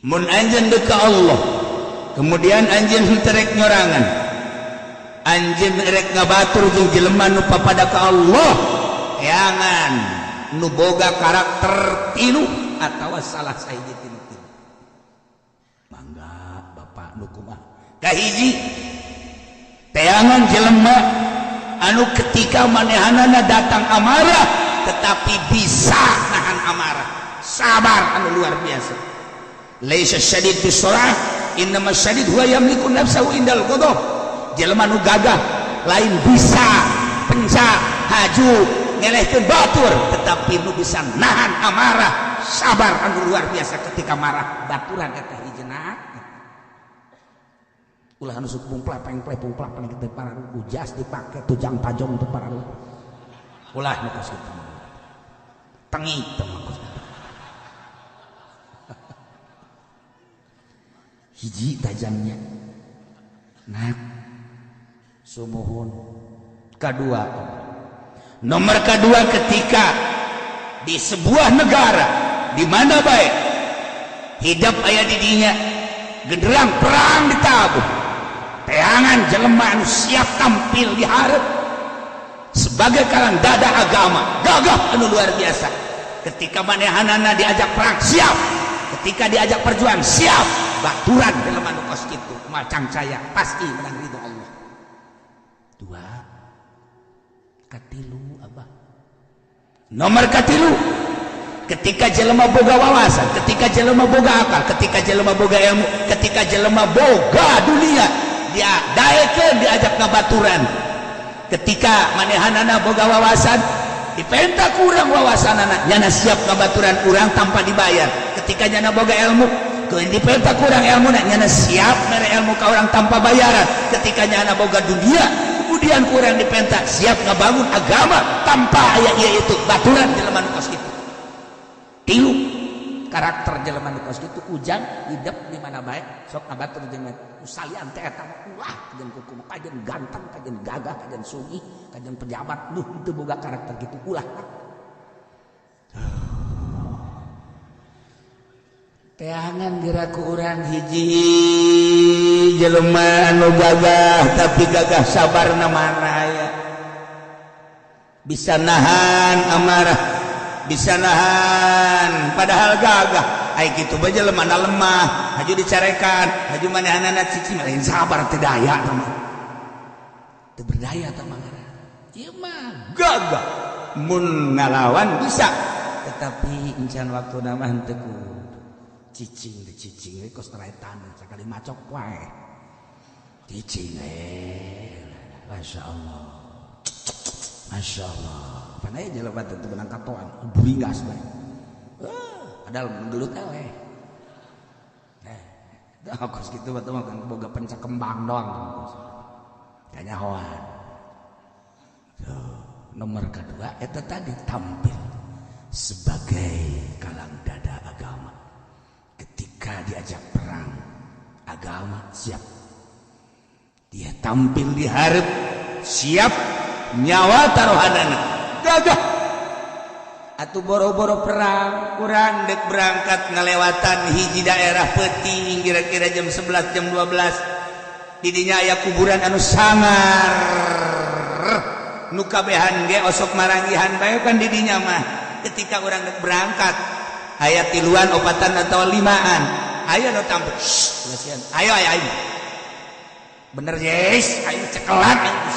mun anjeun deuk ka Allah kemudian anjeun terek nyorangan anjeun rek ngabatur jeung jelema nu papada ka Allah yangan nu boga karakter tilu atawa salah sahiji tina tilu mangga bapak nu kumaha kahiji teangan jelema anu ketika manehanana datang amarah tetapi bisa nahan amarah sabar anu luar biasa laisa syadid bisurah innama syadid huwa yamliku nafsahu indal ghadab jelema anu gagah lain bisa pencak haju ngelehkeun batur tetapi nu bisa nahan amarah sabar anu luar biasa ketika marah baturan eta hijna ulah anu sok pungplepeng teh para ujas dipake tujang tajong teh para ulah nu kos kitu tengik teh maksud hiji tajamnya nah sumuhun kedua nomor kedua ketika di sebuah negara di mana baik hidup aya di dinya genderang perang ditabuh teangan jelema anu siap tampil di hareup sebagai kalang dada agama gagah anu luar biasa ketika manehanana diajak perang siap ketika diajak perjuangan siap baturan jelema anu kos kitu macang caya pasti menang ridho Allah dua katilu abah nomor katilu ketika jelema boga wawasan ketika jelema boga akal ketika jelema boga ilmu ketika jelema boga dunia dia daekeun diajak ngabaturan ketika manehanana boga wawasan dipenta ku urang wawasanana nyana siap ngabaturan urang tanpa dibayar ketika nyana boga ilmu keun dipenta ku urang ilmuna nyana siap mere ilmu ka urang tanpa bayaran ketika nyana boga dunia kemudian kurang dipenta siap ngabangun agama tanpa aya ieu itu baturan jelema nu kos kitu tilu karakter jelema nu kos kitu ujang hidup di mana bae sok ngabatur jeung salian teh eta ulah kajen kuku kajen ganteng kajen gagah kajen sugih kajen pejabat nu teu boga karakter kitu ulah teangan geura ku urang hiji jelema anu gagah tapi gagah sabarna mana ya bisa nahan amarah bisa nahan padahal gagah ai kitu bae jelema lemah haju dicarekan haju manehanana cici lain sabar teu daya tah mah teu berdaya tah mah ieu mah gagah mun ngalawan bisa tetapi encan waktuna mah teu kudu cicing we kos teretan sakali macok wae cicing Masya Allah panai jelema teh benang katoan beringas bae padahal menggelut we kos kitu mah kan boga pencak kembang doang kayaknya hoan nomor kedua eta tadi tampil sebagai kalang dada agama ketika diajak perang agama siap dia tampil di hareup siap nyawa taruhanana gagah atuh boro-boro perang urang dek berangkat ngalewatan hiji daerah peuting kira-kira jam 11 jam 12 di dinya aya kuburan anu sangar nu kabehan ge osok maranggihan bae kan di dinya mah ketika urang dek berangkat aya tiluan opatan atau limaan ayo nu tampil ayo bener yes ayo cekelan ayo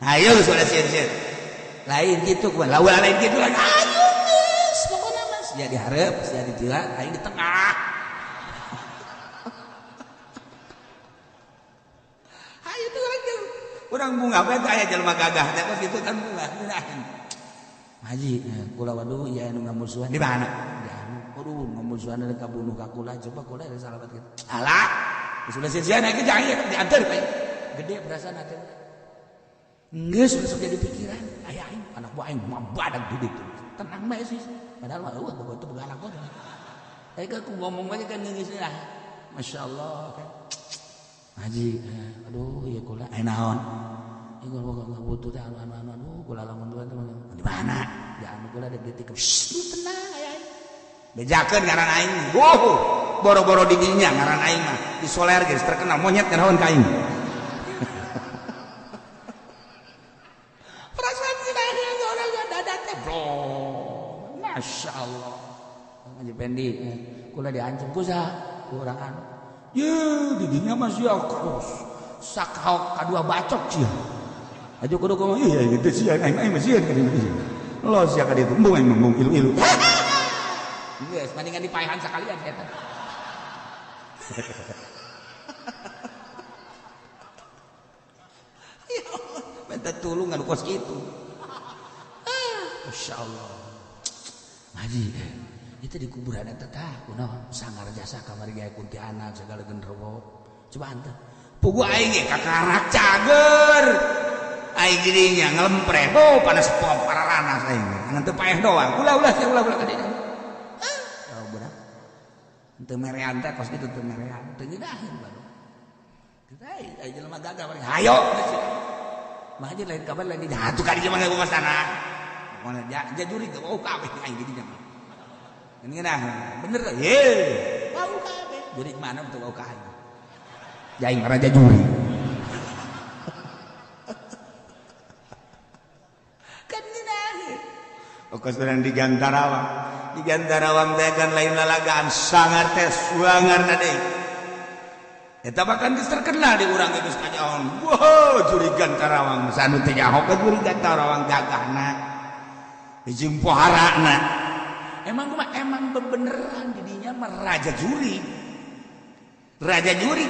ayo sudah siap lain gitu lawan lain gitu lagi ayo mas pokoknya mas jadi harap jadi tilat ayo di tengah ayo tuh lagi orang bunga apa kayak jelma gagah tapi gitu kan bunga haji kula waduh ya nu ngamusuhan di mana waduh ngamusuhan ada kabunuh kakula coba kula ada salabat gitu alah sudah siap naik jangan diantar kayak gede berasa nanti geus masuk jadi pikiran aya aing anak buah aing mah badag di ditu tenang bae sih padahal mah eueuh bogoh teu boga anak boga tapi kan aku ngomong aja kan geus lah masyaallah kan haji aduh ya kula aya naon ieu kula butuh teh anu kula lamun dua teh di mana anu kula detik tenang aya bejakeun ngaran aing boro-boro di dinya ngaran aing mah isoler geus terkenal monyet ngarawan ka aing perasaan kita orangnya dadat teh masyaallah Haji Pendi kula diancam ku urang anu ye di dinya mah sia sakhaok kadua bacok sia aja kudu ngomong iya gitu sia aing mah sia lo sia ka ditu embung aing ngomong ilu-ilu geus mendingan dipaehan sakalian eta minta tulung anu kos kitu masyaallah Haji itu di kuburan eta tah kunaon sangar jasa kamari gaya kuntilanak segala genderuwo coba henteu pugu aing ge kakarak cager aing dirinya ngelempret panas pom pararanas aing ngan teu paeh doang ulah ka dieu oh budak teu merean teh kos kitu teu merean teu ngeudaheun baru kita ai jelema gagah bari hayo mah aja lain kabar lain di hatu ka dieu mah ngeuwas tanah moal jajuri teu kabeh aing di dieu mah ini nah bener ye bau kabeh juri mana betul bau kabeh jaing raja juri kan nah okos urang di Gantarawang teh kan lain lalagaan sangar teh suangar tadi eta bahkan geus terkenal di urang geus kanyaon wow juri Gantarawang sanu teh nyaho ka juri Gantarawang gagahna jeung poharana emang bebeneran didinya mah raja juri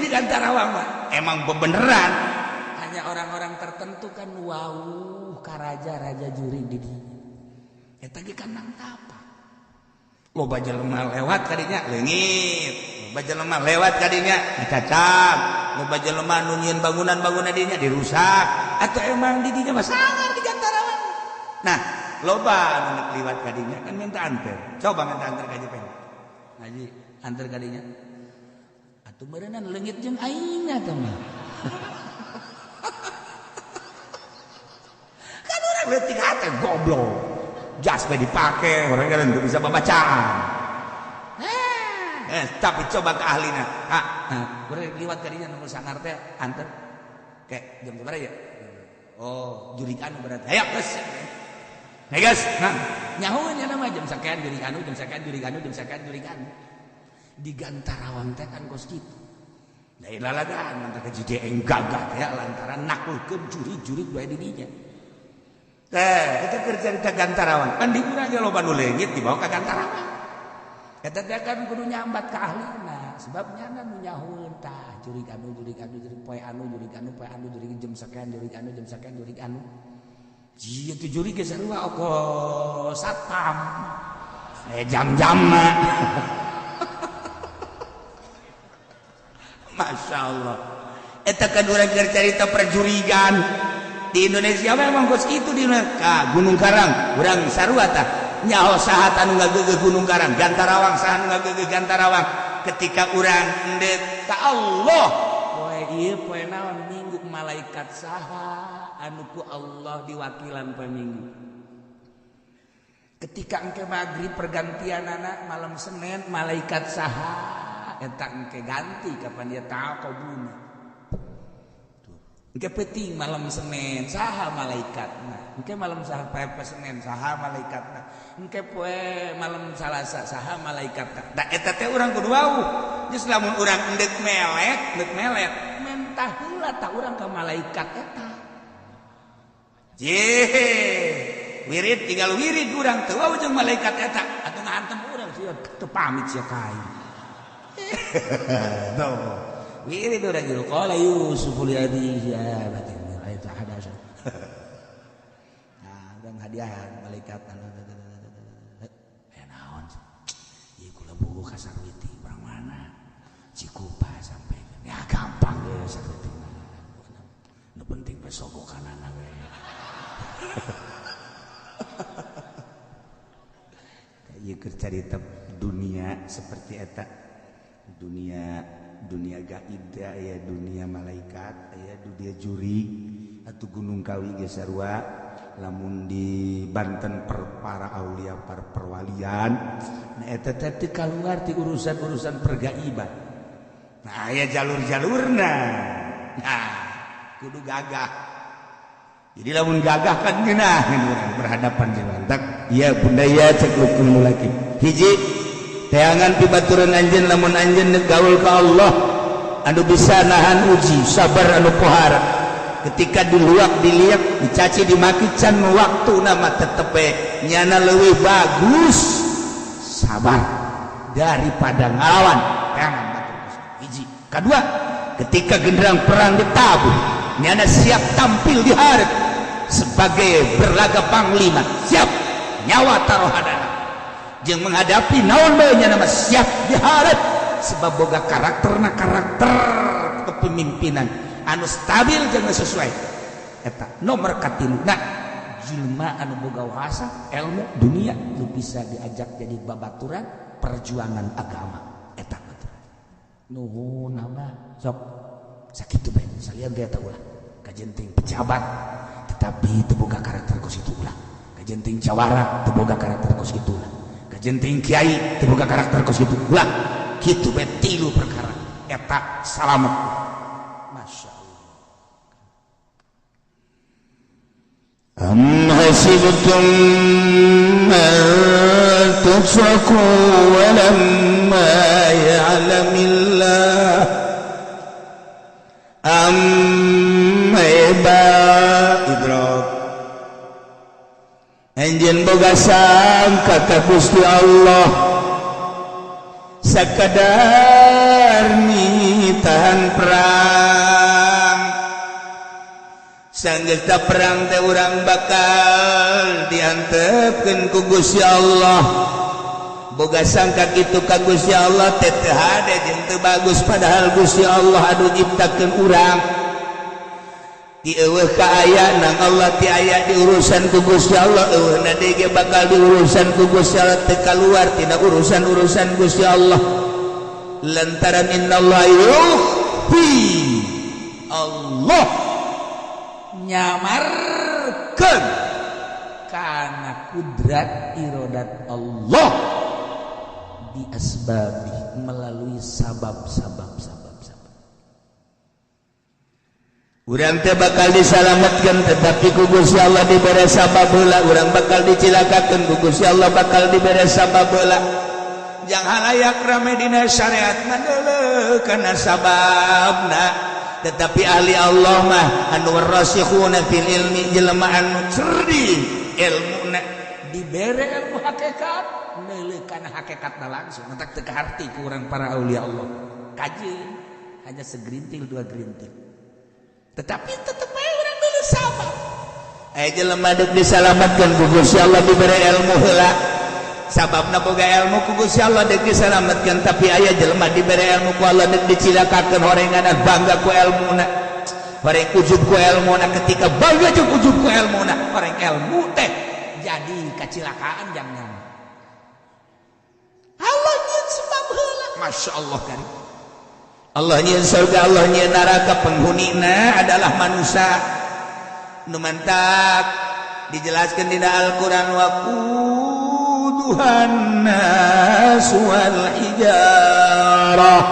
di Gantarawang mah emang bebeneran hanya orang-orang tertentu kan wow ka raja juri di dinya eta ge kan nang apa loba jelema lewat ka dinya leungit loba jelema lewat ka dinya dicacak loba jelema nu nyieun bangunan-bangunan dinya dirusak atau emang di dinya mah sangar di Gantarawang nah loba anu liwat ka dinya kan minta anter coba minta anter ka Haji Haji anter ka dinya atuh meureunna leungit jeung aing atuh mah kan urang leutik hate goblok jas bae dipake urang kan teu bisa babacaan tapi coba ke ahlina urang liwat ka dinya nu sangar teh anter ke jam sabaraha ya oh jurikan berarti ayo geus nah guys, nyahuan ya nama jam sakean juri anu di Gantarawang teh kan kos kitu. Da ilalagaan mantap kejadian gagah ya lantaran nakulkeun juri-juri bae di dinya. Teh, kita kerja di Gantarawang. Kan di urang ge loba nu leungit dibawa ka Gantarawang. Eta teh kan kudu nyambat ka ahlina, sebab nyana nu nyahueun tah juri poe anu juri jam sakean juri anu. Jia tu juri ke sarua oko satpam jam-jam mah Masya Allah eta kan urang cerita perjurigan di Indonesia memang kos kitu di Gunung Karang urang sarua tah nyaho saha anu ngageugeuh Gunung Karang Gantarawang saha anu ngageugeuh Gantarawang ketika urang endet ka Allah poe ieu poe naon minggu malaikat saha anu ku Allah diwakilan poe Minggu ketika engke maghrib pergantian anak malam Senin malaikat saha eta engke ganti kapan dia tahu kau bumi tuh engke penting malam Senin saha malaikatna engke malam saha poe Senin saha malaikatna engke poe malam Salasa saha malaikatna da eta teh urang kudu wau geus lamun urang endek melet mentah heula tah urang ka malaikat eta wirid tinggal wirid urang teu wau jeung malaikat eta atuh ngahantem urang sia teu pamit sia ka aing tuh wirid urang jero qala Yusuf li abihi ya batin itu hadasa nah urang hadiah malaikat naon ieu kula buku ka Sarwiti urang mana Cikupa sampai ya gampang ya Sarwiti nu penting pesogokanana we ieu keur carita dunia seperti eta dunia gaib ya dunia malaikat ya dunia juri atuh gunung kawi ge sarua lamun di Banten para aulia para perwalian nah eta teh keluar ti urusan-urusan pergaiban nah aya jalur-jalurna nah kudu gagah jadi lamun gagah kan geunah berhadapan jeung lantak ieu budaya cek lukun laki hiji teangan pibaturan anjeun lamun anjeun gaul ka Allah anu bisa nahan uji sabar anu pohara ketika diluak diliak dicaci dimaki can waktu nama tetepe nyana leuwih bagus sabar daripada ngalawan jangan batur hiji kedua ketika genderang perang ditabuh nyana siap tampil di hareup sebagai berlaga panglima siap nyawa taruhadana jeung menghadapi naon bae nyana siap di hareup sebab boga karakter kepemimpinan anu stabil jeung sesuai eta nomor katiluna jelema anu boga wasa ilmu dunia nu bisa diajak jadi babaturan perjuangan agama eta betul nuhun nama sok sakitu bae salian teh eta ulah kajenting pejabat tetapi teu boga karakter ku situ ulah kajenting jawara teu boga karakter ku situ ulah kajenting kiai teu boga karakter ku situ ulah kitu bae tilu perkara eta salamet أم حسبتم أن تتركوا ولما يعلم الله أم إدراك anjeun boga sangka ka Gusti Allah sakadar nitahan perang sanggeta perang teh urang bakal diantepkeun ku Gusti Allah boga sangka kitu ka Gusti Allah teh teu hade jeung teu bagus padahal Gusti Allah anu nyiptakeun urang di eueuh ka aya nang Allah ti aya di urusan ku Gusti Allah eueuhna deui ge bakal di urusan ku Gusti Allah teu kaluar tina urusan-urusan Gusti Allah lantaran innallaha yukhfi Allah nyamarkeun kana kudrat iradat Allah bi asbabi melalui sabab-sabab urang teh bakal disalametkeun tetapi ku Gusti Allah dibere sabab heula urang bakal dicilakakeun ku Gusti Allah bakal dibere sabab heula jang halayak rame dina syariat mandeuleuh kana sababna tetapi ahli Allah mah anu rasikhuna fil ilmi jelema anu cerdi ilmuna dibere ilmu hakikat neuleuh kana hakikatna langsung entak teu kaharti ku urang para aulia Allah kajeun hanya segerintil dua gerintil tetapi tetep bae urang neuleuh sabab jelema deuk disalametkeun ku Gusti Allah dibere ilmu heula sababna boga ilmu ku Gusti Allah deuk disalametkeun tapi aya jelema dibere ilmu ku Allah deuk dicilakakeun horenganan bangga ku ilmuna horeng ujub ku ilmuna ketika bangga jeung ujub ku ilmuna horeng ilmu teh jadi kacilakaan jangan Allah nyieun sebab heula masyaallah karim Allah nyieun surga Allah nyieun neraka penghunina adalah manusia nu mantak dijelaskeun dina Al-Qur'an wa Tuhan nas wal hijarah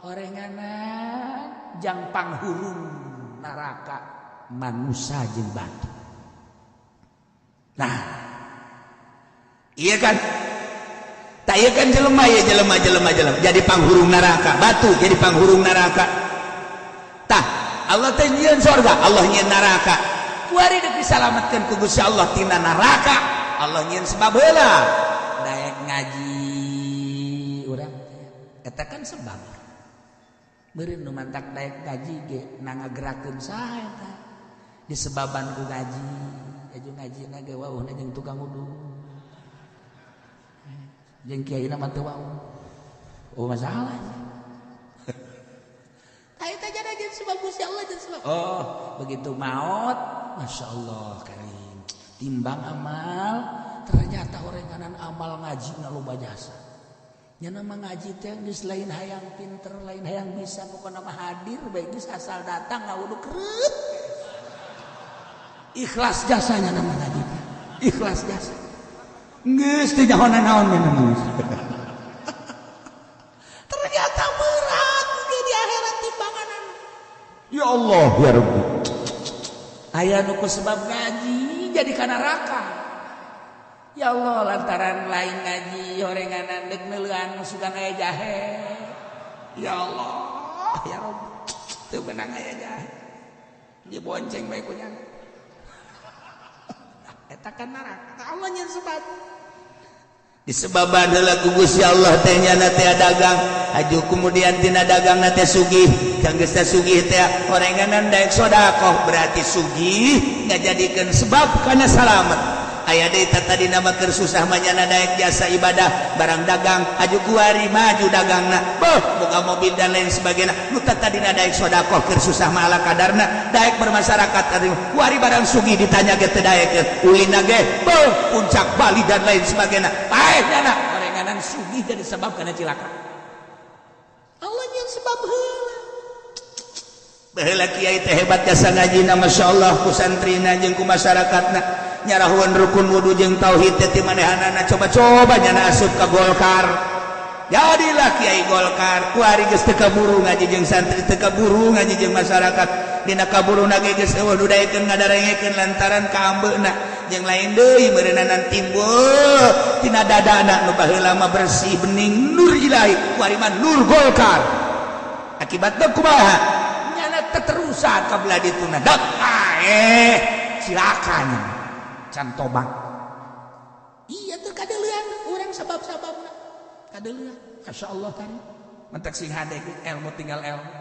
horenganan jang panghurung neraka manusia jeung batu nah iya kan tak iya kan jelema ya jelema jadi panghurung neraka batu jadi panghurung neraka tah Allah teh nyieun surga Allah nyieun neraka kuari deuk disalametkeun ku Gusti Allah tina neraka Allah nyieun sebab heula daek ngaji urang eta kan sebab beureun nu mantak daek ngaji ge nangagerakeun saha eta disebaban ku ngaji aju ngajina ge wauhna jeung tukang wudu jeung kiaina mah teu wauh oh masalah eta jadi jeung sebab Gusti Allah jeung sebab oh begitu maot masyaallah karim timbang amal ternyata orenganan amal ngaji loba jasa nya nama ngaji teh geus lain hayang pinter lain hayang bisa pokona mah hadir bae geus asal datang ngawudu keut Ikhlas jasanya nama ngaji. Ikhlas jasa. Geus teu naon-naon namanya. Ternyata berat di akhirat timbanganan. Ya Allah ya Rabbi. Aya nu sebab ngaji jadi kana neraka. Ya Allah lantaran lain ngaji horenganan deuk neuleuan sugan aya jahe. Ya Allah ya Rabbi. Teu benang aya jahe. Dibonceng bae ku nya. Eta kan neraka. Allah nya sebab. Disebaban heula ku Gusti Allah teh nyana teh dagang, aju kemudian tina dagang na teh sugih, kang geus teh sugih teh orenganan daek sedekah berarti sugih ngajadikeun sebab kana salamet. Aya deui tadi nama keur susah mah nyana daek jasa ibadah, barang dagang aju kuari maju dagangna. Beuh, boga mobil dan lain sebagainya. Nu tadina daek sedekah keur susah mah ala kadarna, daek bermasyarakat tadi kuari barang sugih ditanya ge teu daek ulina ge, beuh, puncak Bali dan lain sebagainya. Bae nyana orenganan sugih jadi sebab kana cilaka. Allah yang sebab heula. Baheula kiai teh hebat jasa ngajina masyaallah ku santrina jeung ku masyarakatna. Nyarahuan rukun wudu jeung tauhid teh manehanana coba-coba nyana asup ka Golkar. Jadilah kiai Golkar, kuari geus teu kaburu ngaji jeung santri, teu kaburu ngaji jeung masyarakat. Dina kaburuna ge geus eueuh nu daekeun ngadarengekeun lantaran kaambeuna jeung lain deui meureunanan timbul tina dadana nu baheula mah bersih bening nur ilahi, kuari mah nur Golkar. Akibatna kumaha? Nyana teterusan ka belah dituna. Dak silakan. Can tobang. Iya tuh kadeleuan urang sabab-sababna. Kadeleuan. Masyaallah kan. Mentek sing hade ilmu tinggal ilmu.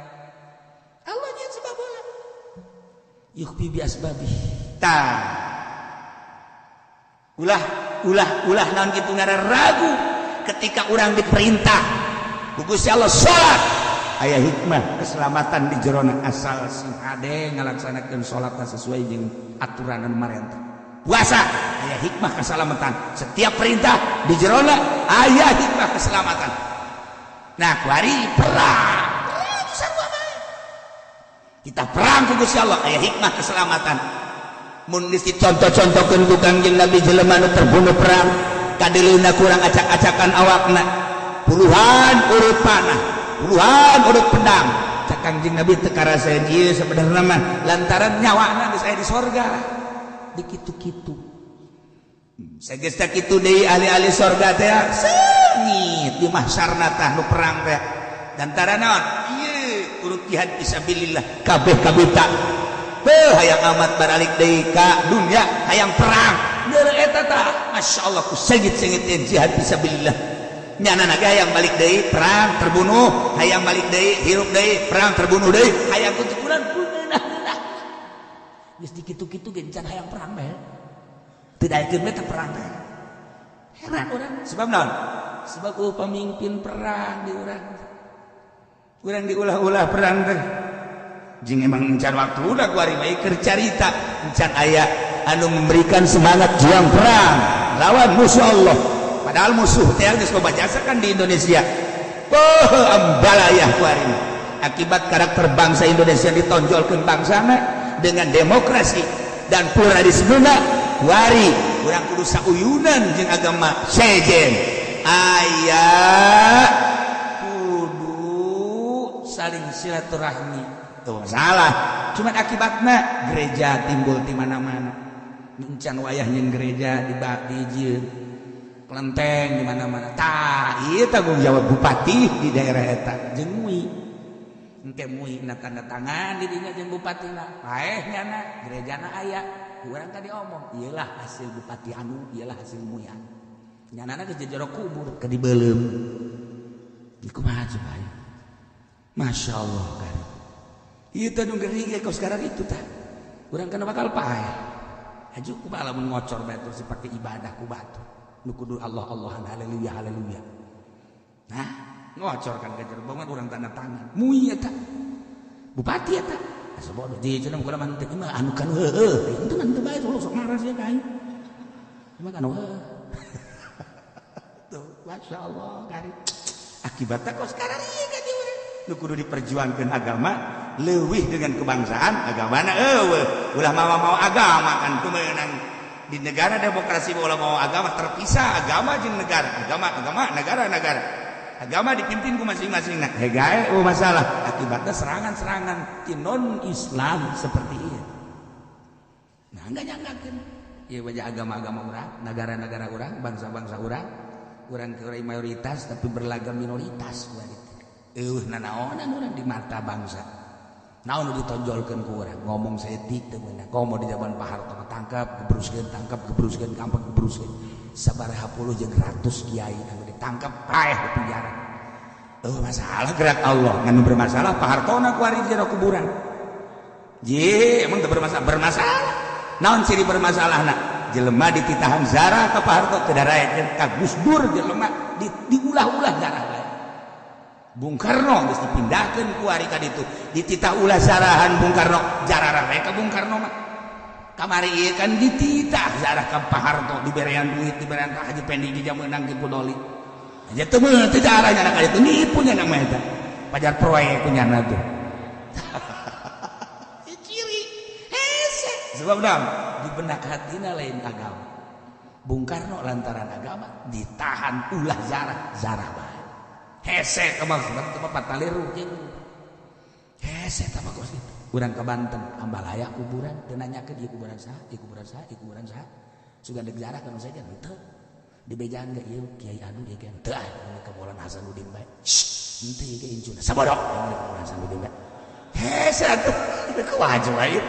Allah nya sebab heula. Yukhfi bi asbabi. Tah. Ulah naon kitu ngaran ragu ketika urang diperintah ku Gusti Allah salat. Aya hikmah keselamatan di jerona asal sing hade ngalaksanakeun salatna sesuai jeung aturan anu marentah. Puasa aya hikmah keselamatan, setiap perintah di jerona aya hikmah keselamatan. Nah kuari perang kita perang ku Gusti Allah aya hikmah keselamatan. Mun geus dicontoh-contohkeun ku Kangjeng Nabi jelema nu terbunuh perang kadeleuna kurang acak-acakan awakna puluhan urut panah, puluhan urut pedang. Cak Kangjeng Nabi teu karasaeun ieu sabenerna mah lantaran nyawana geus aya di sorga. Dikitu-kitu sagesta kitu deui ahli-ahli sorga teh sengit di mahsyarna tah nu perang teh dantara naon ieu urut jihad fisabilillah kabeh kabita beuh hayang amat baralik deui ka dunya hayang perang deureuh eta tah masyaallah ku sengit-sengit jihad fisabilillah nyana ge hayang balik deui perang terbunuh hayang balik deui hirup deui perang terbunuh deui hayang kutukuran geus dikitu-kitu ge can hayang perang bae. Teu daekeun teh perang teh. Heran urang. Sebab naon? Sebab pamimpin perang di urang. Urang diulah-ulah perang teh. Jeung emang encan waktuna kuari bae keur carita, encan aya anu memberikan semangat juang perang lawan musuh Allah. Padahal musuh teh geus loba jasa kan di Indonesia. Ambalayah kuari. Akibat karakter bangsa Indonesia ditonjolkeun bangsana dengan demokrasi dan pluralisme wari urang kudu sauyunan jeung agama sejen aya kudu saling silaturahmi tuh salah cuman akibatna gereja timbul di mana-mana encan wayah jeung gereja di hiji kelenteng di mana-mana tah ieu tanggung jawab bupati di daerah eta jeung mui engke mui na tanda tangan di dinya jeung bupatina paeh nyana gerejana aya urang tadi omong iyalah hasil bupati anu iyalah hasil mui anu nyanana geus jero kubur ke dibeulem ieu kumaha coba masyaallah kan ieu teh nu geuning ge kos sekarang itu tah urang kana bakal paeh aju kumaha lamun ngocor bae terus dipake ibadah ku batu nu kudu Allah-Allahan haleluya haleluya nah ngocor kan ke Cirebon urang tanda tangan mui eta bupati eta asa bodoh di cenah kudu mah teh mah anu kan heueuh itu kan teu bae sok marah sia ka aing mah kan heueuh tuh masyaallah kari akibatna kos sekarang ieu ka urang nu kudu diperjuangkeun agama leuwih dengan kebangsaan agama ulah mau agama kan kemenang di negara demokrasi ulah mau agama terpisah agama jeung negara agama negara agama dipimpin ku masing-masing nah hegae masalah akibatnya serangan-serangan ti non Islam seperti itu nah enggak nyangkakeun ieu baja agama-agama urang negara-negara urang bangsa-bangsa urang ke mayoritas tapi berlagam minoritas nanaonan urang di mata bangsa naon ditonjolkeun ku urang ngomong setik teu meunang komo di zaman Pak Harto tangkap gebruskeun gampang gebruskeun sabaraha puluh jeung ratus kiai anu ditangkap paeh di penjara masalah gerak Allah nganu bermasalah Pak Harto na ku ari jero kuburan emang teu bermasalah naon ciri bermasalahna jelema dititahan zarah ka Pak Harto teu daraekeun ka Gus Dur jelema diulah-ulah zarah bae Bung Karno geus dipindahkeun ku ari ka ditu dititah ulah zarahan Bung Karno jararah we ka Bung Karno mah kamari ieu kan dititah zarah ka Pak Harto diberean duit diberean ka Haji Pendi di jameunang Ki Pudoli aja teu meunang teu caranya ka ditu nipu nya mah eta pajar proyek punya tuh ciri hese sebab naon di benak hatina lain agama Bung Karno lantaran agama ditahan ulah zarah bae hese kemaksud tempat taliru hese tambah kos itu urang ke Banten Ambalaya kuburan teu nanyakeun ieu kuburan saha sudah deg zarah kana saja teu di bejaan ge ieu Kiai Anu ieu kan teu aya ka Maulana Hasanuddin bae henteu ieu ge incuna sabodok Maulana Hasanuddin bae hese atuh kumaha wae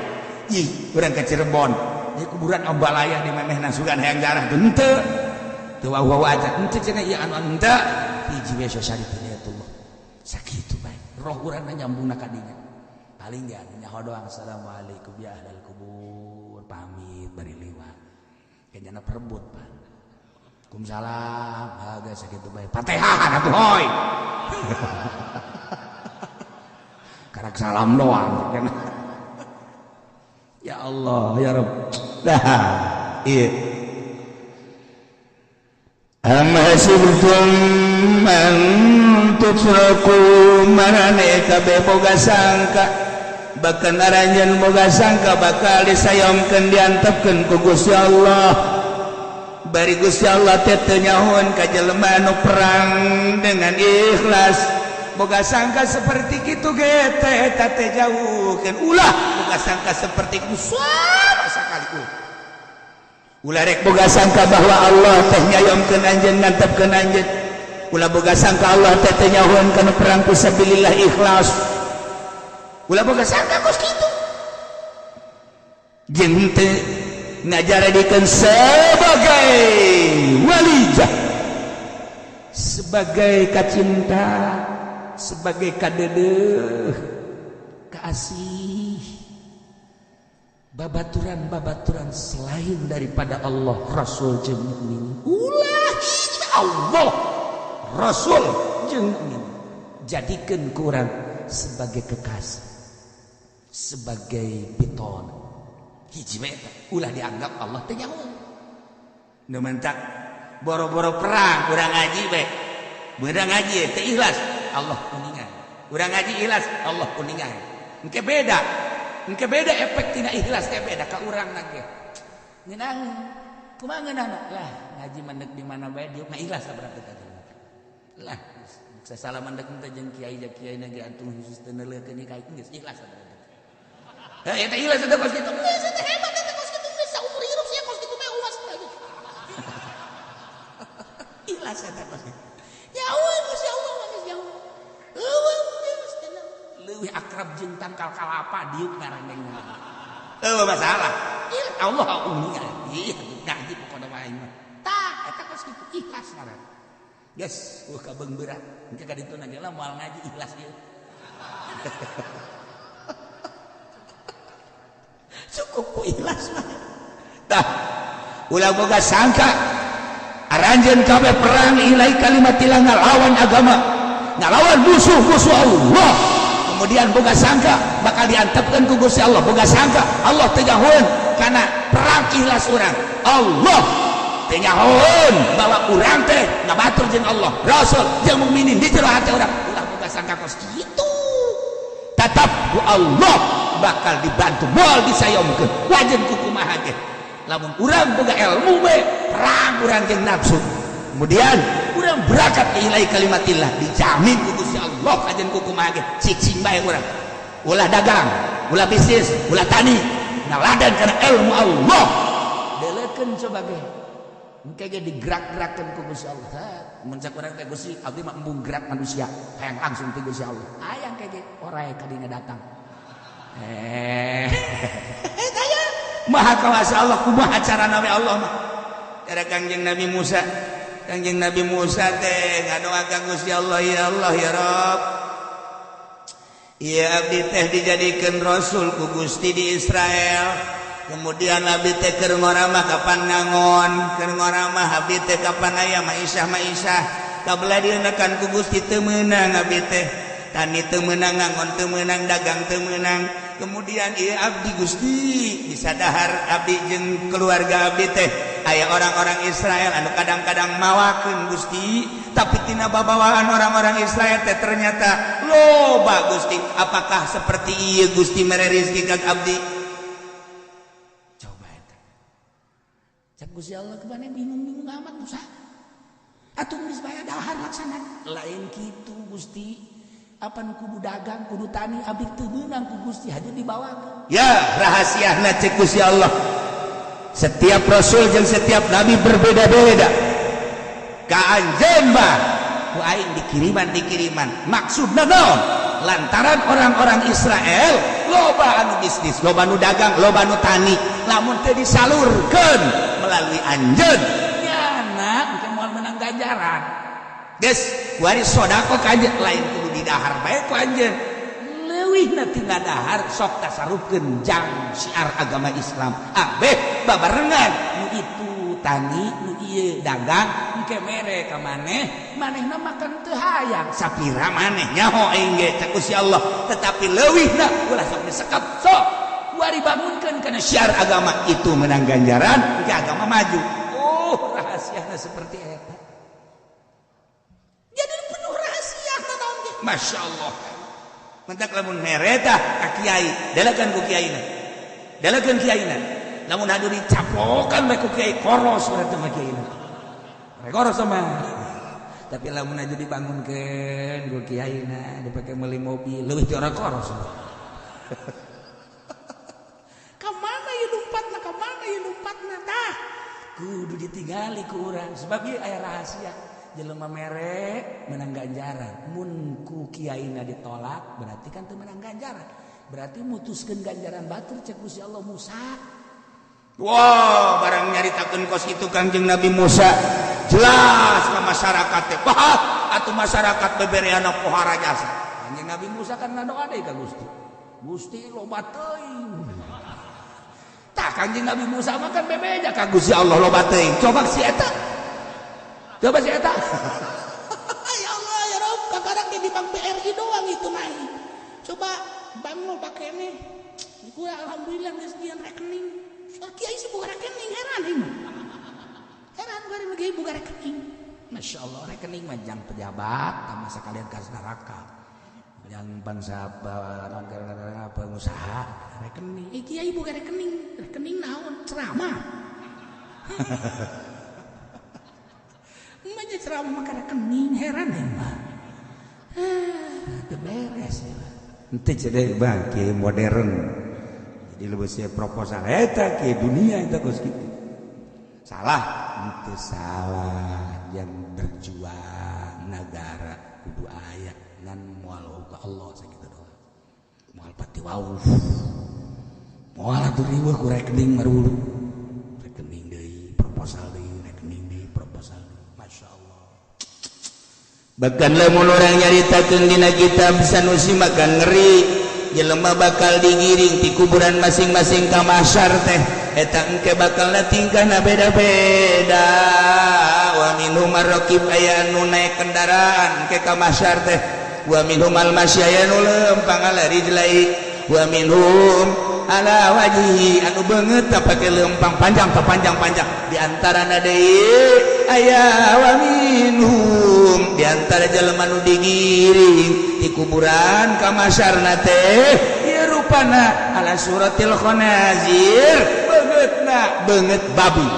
ih urang ke Cirebon ieu kuburan Ambalaya di memehna sugan hayang zarah henteu teu wau aja henteu cenah ieu anu henteu hiji we syarif hidayatullah sakitu bae roh urang nyambungna ka dinya paling gak nyaho doang assalamualaikum ya ahlal kubur pamit bari liwat kenyana perebut Pak Kumsalam aga sakitu bae Fatihah atuh hoy karak salam doang ya Allah ya Rabb dah ieu Amhasibtum man tutraku marane kabeh boga sangka bahkan aranjeun boga sangka bakal disayomkeun diantepkeun ku Gusti Allah bari Gusti Allah teh teu nyahoan ka jelema anu perang dengan ikhlas boga sangka seperti kitu ge teh eta teh jauhkeun ulah boga sangka seperti kitu suara sakali ulah rek boga sangka bahwa Allah teh nyayomkeun anjeun ngantepkeun anjeun ulah boga sangka Allah teh teu nyahoan kana perang fisabilillah ikhlas ulah boga sangka kos kitu jeung teu ngajaradikeun sebagai walijah sebagai kacinta sebagai kadeudeuh kasih babaturan-babaturan selain daripada Allah Rasul jeung mukmin ulah Allah Rasul jeung mukmin jadikeun ku urang sebagai kekasih sebagai piton hiji we ulah dianggap Allah teh nyahoan nu mentak boro-boro perang urang ngaji we beurang ngaji teu ikhlas Allah kuningan urang ngaji ikhlas Allah kuningan engke beda efek tina ikhlas teh beda ka urang na ge ngeunang kumaha ngeunahna lah ngaji mandek di mana bae dieu mah ikhlas berarti teh lah sasalah mandek teh jeung kiai na ge antum khusus teu neuleukeun ka geus ikhlas berarti eta ikhlas teh kos kitu geus teh hebat teh kos kitu geus saumur hirup sia kos kitu mah umas lagi ikhlas teh kos kitu ya Allah Gusti Allah geus jauh leuwih akrab jeung tangkal kalapa diuk ngaranengna masalah Allah uningan ieu ngaji pokona mah aing mah tah eta kos kitu ikhlas ngaran geus kabeung berat engke ka ditu na ge moal ngaji ikhlas ieu cukup ku ikhlas mah tah ulah boga sangka aranjeun kabeh perang ilai kalimatillah ngalawan agama ngalawan musuh-musuh Allah kemudian boga sangka bakal diantepkeun ku Gusti Allah boga sangka Allah teu nyahoan kana perang ikhlas urang Allah teu nyahoan bahwa urang teh ngabatur jeung Allah Rasul jeung mukminin di jero hati urang ulah boga sangka kos kitu tetap ku Allah bakal dibantu moal disayomkeun wajen ku kumaha ge lamun urang boga ilmu we perang urang jeung nafsu kemudian urang berangkat ke ilahi kalimatillah dijamin ku Gusti Allah ajen ku kumaha ge cicing bae urang ulah dagang ulah bisnis ulah tani ngaladan kana ilmu Allah delekeun coba ge engke ge digerak-gerakkeun ku Gusti Allah mun cak urang teh Gusti abdi mah embung gerak manusia hayang langsung ti Gusti Allah hayang ge orae ka dina datang tanya maha kawasa Allah kumaha carana we Allah mah cara Kangjeng Nabi Musa teh ngadoa ka Gusti Allah ya Rabb ya abdi teh dijadikeun rasul ku Gusti di Israel kemudian abdi teh keur ngoramah kapan ngangon keur ngoramah abdi teh kapan aya maisah kabeladieunkan ku Gusti teu meunang abdi teh tani teu meunang ngangon teu meunang dagang teu meunang kemudian ieu abdi Gusti bisa dahar abdi jeung keluarga abdi teh aya orang-orang Israel anu kadang-kadang mawakeun Gusti tapi tina babawaan orang-orang Israel teh ternyata loba Gusti apakah seperti ieu Gusti mere rezeki ka abdi coba eta cak Gusti Allah kemana bingung-bingung amat Musa atuh geus bae dahar laksana lain kitu Gusti apa nu kudu dagang kudu tani abdi teu meunang ku Gusti haja dibawakeun ya rahasiana cek Gusti Allah setiap rasul jeung setiap nabi berbeda-beda ka anjeun mah ku aing dikiriman maksudna naon lantaran orang-orang Israel loba anu bisnis loba anu dagang loba anu tani lamun teu disalurkeun melalui anjeun nyana engke moal menang ganjaran geus kuari sodako ka anjeun lain kudu didahar bae ku anjeun leuwihna ti ngadahar sok tasarupkeun jang syiar agama Islam abeh babarengan nu itu tani nu ieu dagang engke mere ka manehna makan teu hayang sapira maneh nyaho aing ge cak Gusti Allah tetapi leuwihna ulah sok disekep sok kuari bangunkeun kana syiar agama itu menang ganjaran engke agama maju rahasiana seperti eta jadi penuh rahasia naon ge masyaallah mentak lamun mereta ka kiai dalakeun ku kiaina lamun adu dicapokan bae ku kiai koros urang mah kiaina koros mah tapi lamun adu dibangunkeun ku kiaina dipake meuli mobil leuwih ti orang koros ka mana ieu lompatna tah kudu ditinggali ku urang sebab ieu aya rahasia jelema mere menang ganjaran mun ku kiaina ditolak berarti kan teu menang ganjaran berarti mutuskeun ganjaran batur cek Gusti Allah Musa wah barang nyaritakeun kos itu Kangjeng Nabi Musa jelas ka masyarakat teh bah atuh masyarakat bebereana pohara jasa Kangjeng Nabi Musa kan ngadoa deui ka Gusti loba teuing tah Kangjeng Nabi Musa mah kan bebeja ka Gusti Allah loba teuing coba si eta ya Allah ya Rabb kadang di Bank BRI doang itu naik coba bank lo pakai nih gue alhamdulillah geus dian rekening soal kiai sih buka rekening heran gue lagi buka rekening Masya Allah rekening mah jang pejabat sama sekalian kas neraka yang bangsa pengusaha rekening kiai buka rekening naon ceramah Maja ceramah makan rekening heran mah. Beres ya. Ente cedek bang ke modern. Jadi lebih saya proposal eta ke dunia itu kos gitu. Salah, ente salah yang berjuang negara kudu aya ngan moal ka Allah sakitu doang. Moal pati wau. Moal atuh riweuh ku rekening marulu. Rekening deui, proposal deui. Bahkan lamun orang nyaritakeun dina kitab sanusi makan ngeri jelema bakal digiring di kuburan masing-masing ka mahsyar teh eta engke bakal tingkahna beda-beda wa minhum marraqib aya anu naik kendaraan engke ka mahsyar teh wa minhum al-masya anu leumpang ala rijlai wa minhum ala wajhi anu beungeut tapi leumpang panjang di antarana deui aya wa minhum diantara jelema nu digiring di kuburan ka masyarna teh ieu rupana ala suratil khanazir beungeut babi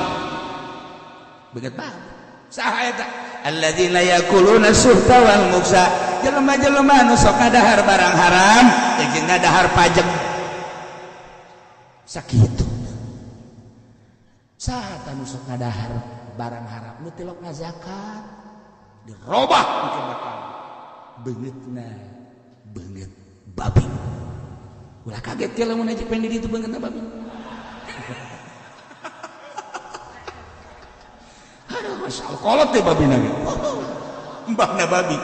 saha eta alladzina yakuluna suhta wal muksa jelema-jelema nu sok ngadahar barang haram jeung ngadahar pajak sakitu saha anu sok ngadahar barang haram nu tilok ngazakat dirobah mungkin bakal beungeutna beungeut babi ulah kaget ke lamun aja pengen di ditu beungeutna babi aduh masyaallah kolot teh babi nage mbahna babi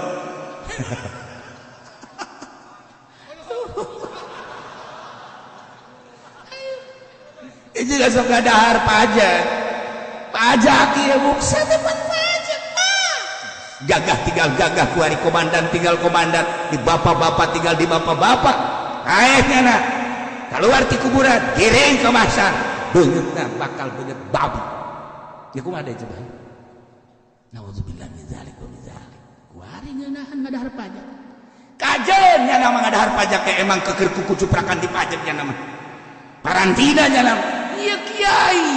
itu gak sok ngadahar pajak ya buksa teman pajak gagah tinggal gagah kuari komandan tinggal komandan di bapak-bapak tinggal di bapak-bapak akhirnya nak keluar di kuburan giring ke masyar beungeutna bakal beungeut babi ya kumaha deui coba naudzubillah min dzalik wa min dzalik kuari ngeunahan ngadahar pajak kajen nya nama ngadahar pajak teh emang keker kuku cuprakan di pajak nya nama parantina nya nama ieu kiai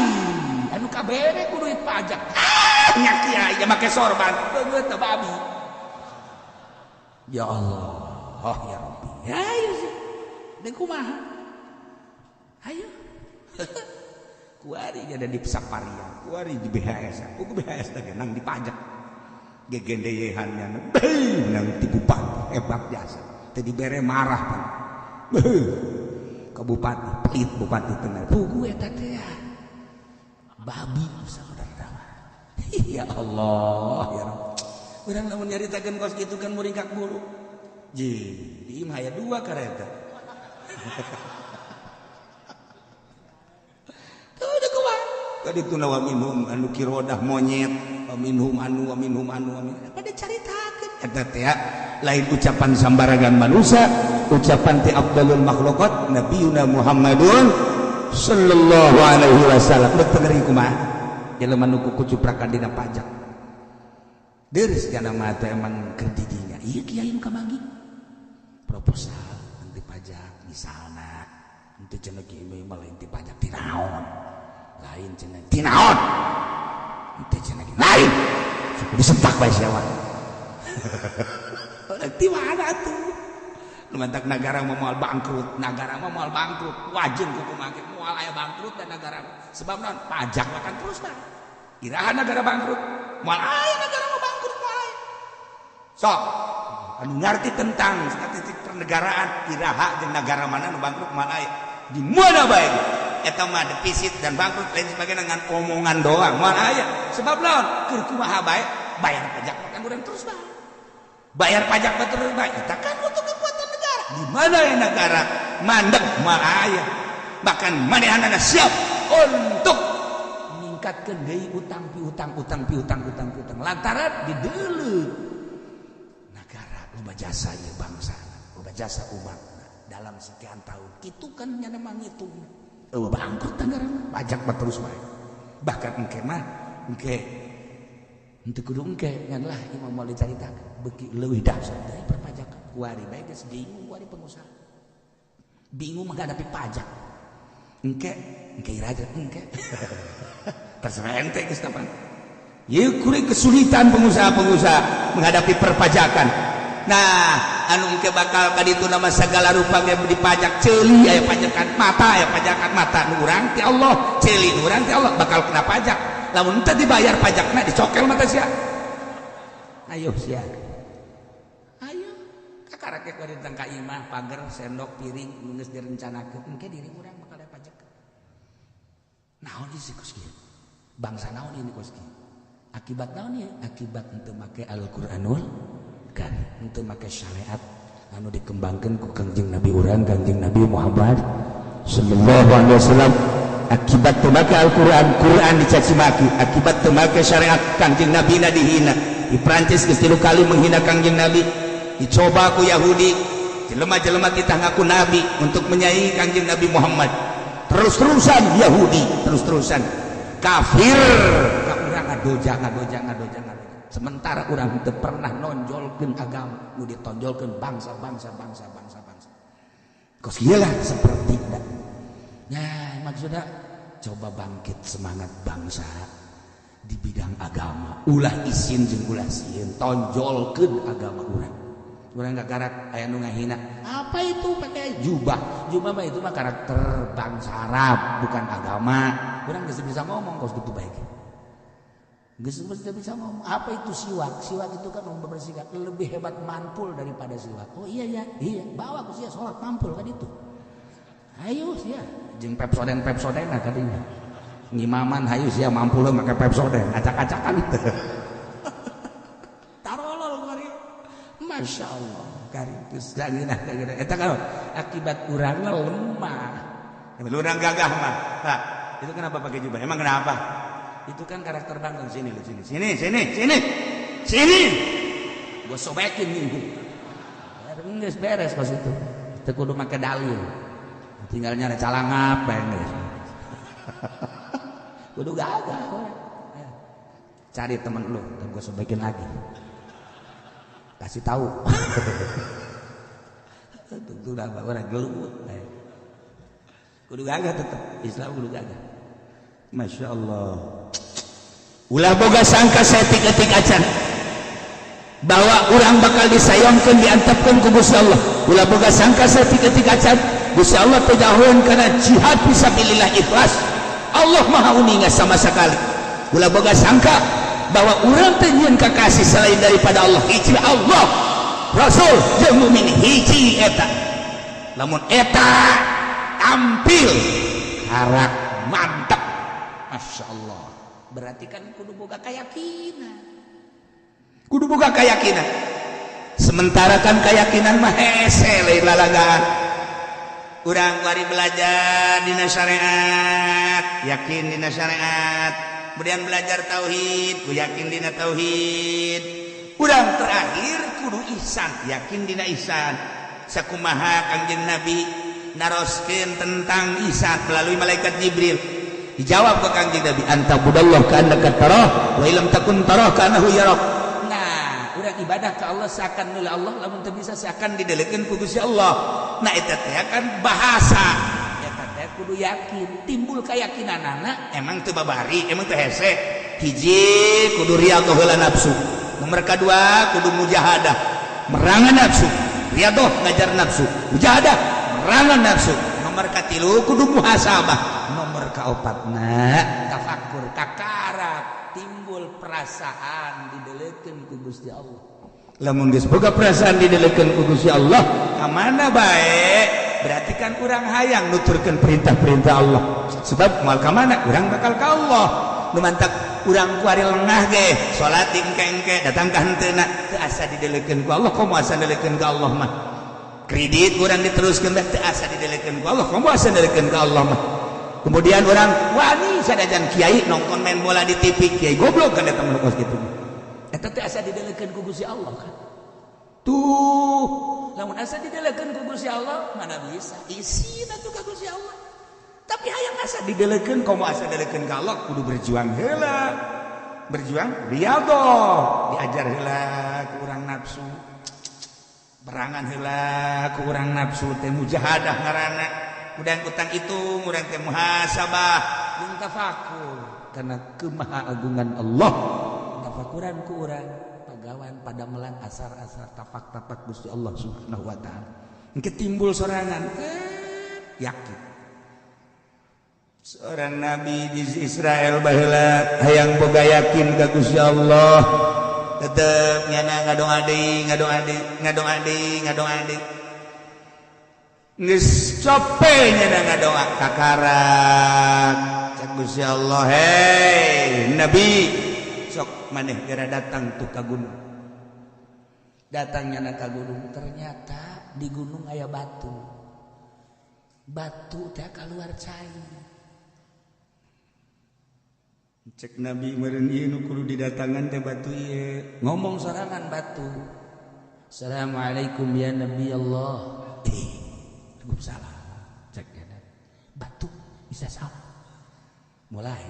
anu kabere ku duit pajak nya kiai nya make sorban beungeut teh babi ya Allah ya Rabbi ayo sih dan kumaha ayo kuari ada di Saparian kuari di BHS ku BHS teh nang di pajak gegendeyehannya nang ti bupati hebat jasa teh dibere marah pan ke bupati pelit bupati tenar pugu eta teh babi saudara ya Allah ya Rabb urang lamun nyaritakeun kos kitu kan muringkak bulu ji di imah aya 2 kareta tuh udah kumaha kaditu na wa minhum anu kirodah monyet wa minhum anu pada caritakeun eta teh lain ucapan sambaragan manusia ucapan ti afdalul makhluqat nabiyuna Muhammadun sallallahu alaihi wasallam beuteuing kumaha jelema nu kucuprakan dina pajak deres kana mah teh emang keur di dinya ieu kiai nu kabagi proposal anti pajak misalna henteu cenah kieu mah lain ti pajak ti naon lain cenah ti naon henteu cenah lain suku disentak bae sia ti mana tuh lumantak negara mau moal bangkrut wajib kudu make moal aya bangkrut dan negara sebab naon pajak akan terus nah iraha negara bangkrut moal aya negara mau bangkrut moal aya sok anu ngarti tentang statistik pernegaraan iraha jeung negara mana nu bangkrut moal aya di mana bae eta mah defisit dan bangkrut lain sebagainya dengan omongan doang moal aya sebab naon keur kumaha bae bayar pajak akan urang terus bae bayar pajak betul baik kita kan untuk kekuatan negara di mana ya negara mandek malaya bahkan manehanana siap untuk meningkatkan deui utang lantaran dideuleuh negara loba jasa ieu bangsa loba jasa umat dalam sekian tahun kitu kan nya manghitung bangkrut negara pajak terus baik bahkan engke mah henteu kudu engke ngan lah imam mau dicaritakeun beuki leuwih dahsyat dari perpajakan kuari bae geus bingung kuari pengusaha bingung menghadapi pajak engke iraja engke terserah ente geus tapan ieu kuring kesulitan pengusaha menghadapi perpajakan nah anu engke bakal kaditu nama segala rupa ge dipajak ceuli aya pajakan mata nu urang ti Allah ceuli nu urang ti Allah bakal kena pajak lamun teu dibayar pajakna dicokel mata sia ayo sia ayo kakarake kuari tentang ka imah pager sendok piring geus direncanakeun engke diri urang bakal aya pajak naon sih kos kieu bangsa naon ini kos kieu akibat naon ieu akibat henteu make Al-Qur'anul Karim henteu make syariat anu dikembangkeun ku Kangjeng Nabi urang Kangjeng Nabi Muhammad sallallahu alaihi wasallam akibat temake Al-Quran dicaci maki akibat temake syariat Kangjeng Nabi dihina di Prancis geus 3 kali menghina Kangjeng Nabi dicoba ku Yahudi jelema-jelema kita ngaku nabi untuk menyaingi Kangjeng Nabi Muhammad terus-terusan Yahudi terus-terusan kafir kaurangan ngadoja. Sementara urang teu pernah nonjolkeun agama, nu ditonjolkeun bangsa. Kos ieu lah seperti da. Nah, maksudnya coba bangkit semangat bangsa di bidang agama. Ulah isin jeung ulah sieun, tonjolkeun agama urang. Urang gagarak aya nu ngahina. Apa itu pakai jubah? Jubah mah itu mah karakter bangsa Arab, bukan agama. Urang geus bisa ngomong kos kitu bae. Geus bisa ngomong. Apa itu siwak? Siwak itu kan membersihkan, lebih hebat mantul daripada siwak. Oh iya. Bawa ku sia salat mantul kan itu. Hayu sia jeung Pepsoden kadinya. Ngimaman hayu sia mampul make Pepsoden, acak-acakan teh. Tarolol kari. Masyaallah, kari geus gagina. Eta kan akibat urang lemah. Urang gagah mah. Nah, itu kenapa pakai jubah? Emang kenapa? Itu kan karakter bangsa. Sini. Gua sobekin nih. Geus beres pas itu. Teu kudu make dalil. Tinggal nyari calangap beres. Kudu gagah. Cari temen lu, dan gua sobekin lagi. Kasih tahu. Tentu udah orang gelut. Kudu gagah tetap. Islam kudu gagah. Masya Allah. Ulah boga sangka setik-etik acan bahwa urang bakal disayangkeun diantepkeun ku Gusti Allah. Ulah boga sangka setik-etik acan Gusti Allah teu daheueun kana jihad fisabilillah ikhlas. Allah Maha uninga sama sekali. Ulah boga sangka bahwa urang teu nyieun kakasih selain daripada Allah. Hiji Allah, Rasul jeung mukmin hiji eta. Lamun eta tampil harak mantap. Masya Allah. Berarti kan kudu boga keyakinan. Sementara kan keyakinan mah hese lain lalagaan. Urang kuari belajar dina syariat, yakin dina syariat. Kemudian belajar tauhid, ku yakin dina tauhid. Urang terakhir kudu ihsan, yakin dina ihsan. Sakumaha Kangjeng Nabi naroskeun tentang ihsan melalui malaikat Jibril. Dijawab ke Kangjeng Nabi, anta budallah ka annaka tarah wa illam takun tarah ka annahu yarak. Nah, urang ibadah ka Allah seakan nula Allah, lamun teu bisa seakan didelekeun ku Gusti Allah. Nah, eta teh kan bahasa. Eta teh kudu yakin, timbul keyakinanana emang teu babari, emang teu hese. Hiji kudu riyadhah heula nafsu. Nomor kadua kudu mujahadah, merangan nafsu. Riyadhah ngajar nafsu, mujahadah merangan nafsu. Nomor katilu kudu muhasabah. Nomor kaopatna tafakur kakarak, timbul perasaan didelekeun ku Gusti Allah. Lamun geus boga perasaan didelekeun ku Gusti Allah, ka mana bae? Berarti kan urang hayang nuturkeun perintah-perintah Allah. Sebab moal ka mana? Urang bakal ka Allah. Nu mantak urang kuari lengah ge, salat engke-engke datang ka henteuna, teu asa didelekeun ku Allah, komo asa didelekeun ka Allah mah. Kredit urang diteruskeun teu asa didelekeun ku Allah, komo asa didelekeun ka Allah mah. Kemudian orang wani sadajan kiai nongkon main bola di TV, kiai goblok kan eta mun kos kitu. Eta teh asa didelekeun ku Gusti Allah kan. Tuh, lamun asa didelekeun ku Gusti Allah mana bisa isi atuh ka Gusti Allah. Tapi hayang asa didelekeun komo asa didelekeun ka Allah kudu berjuang heula. Berjuang riyadhah, diajar heula ku urang nafsu. Berangan heula ku urang nafsu teh mujahadah ngaranna. Udang utang itu, udang teh muhasabah, jeung tafakur karena kemahaagungan Allah. Tafakuran ku urang pagawan pada melang asar-asar tapak-tapak Gusti Allah Subhanahu wa taala. Engke timbul sorangan, yakin. Seorang nabi di Israel baheula hayang boga yakin ka Gusti Allah. Tetep nyana ngadong adi. Geus capek nyana ngadoa kakarak cek Gusti Allah, hei Nabi sok maneh geura datang tuh ka gunung. Datang nyana ka gunung, ternyata di gunung aya batu. Batu teh kaluar cai. Cek Nabi meureun ieu nu kudu didatangan teh batu ieu. Ngomong sorangan batu. Assalamualaikum ya Nabi Allah. Waalaikumsalam. Cek ya, batu bisa sama. Mulai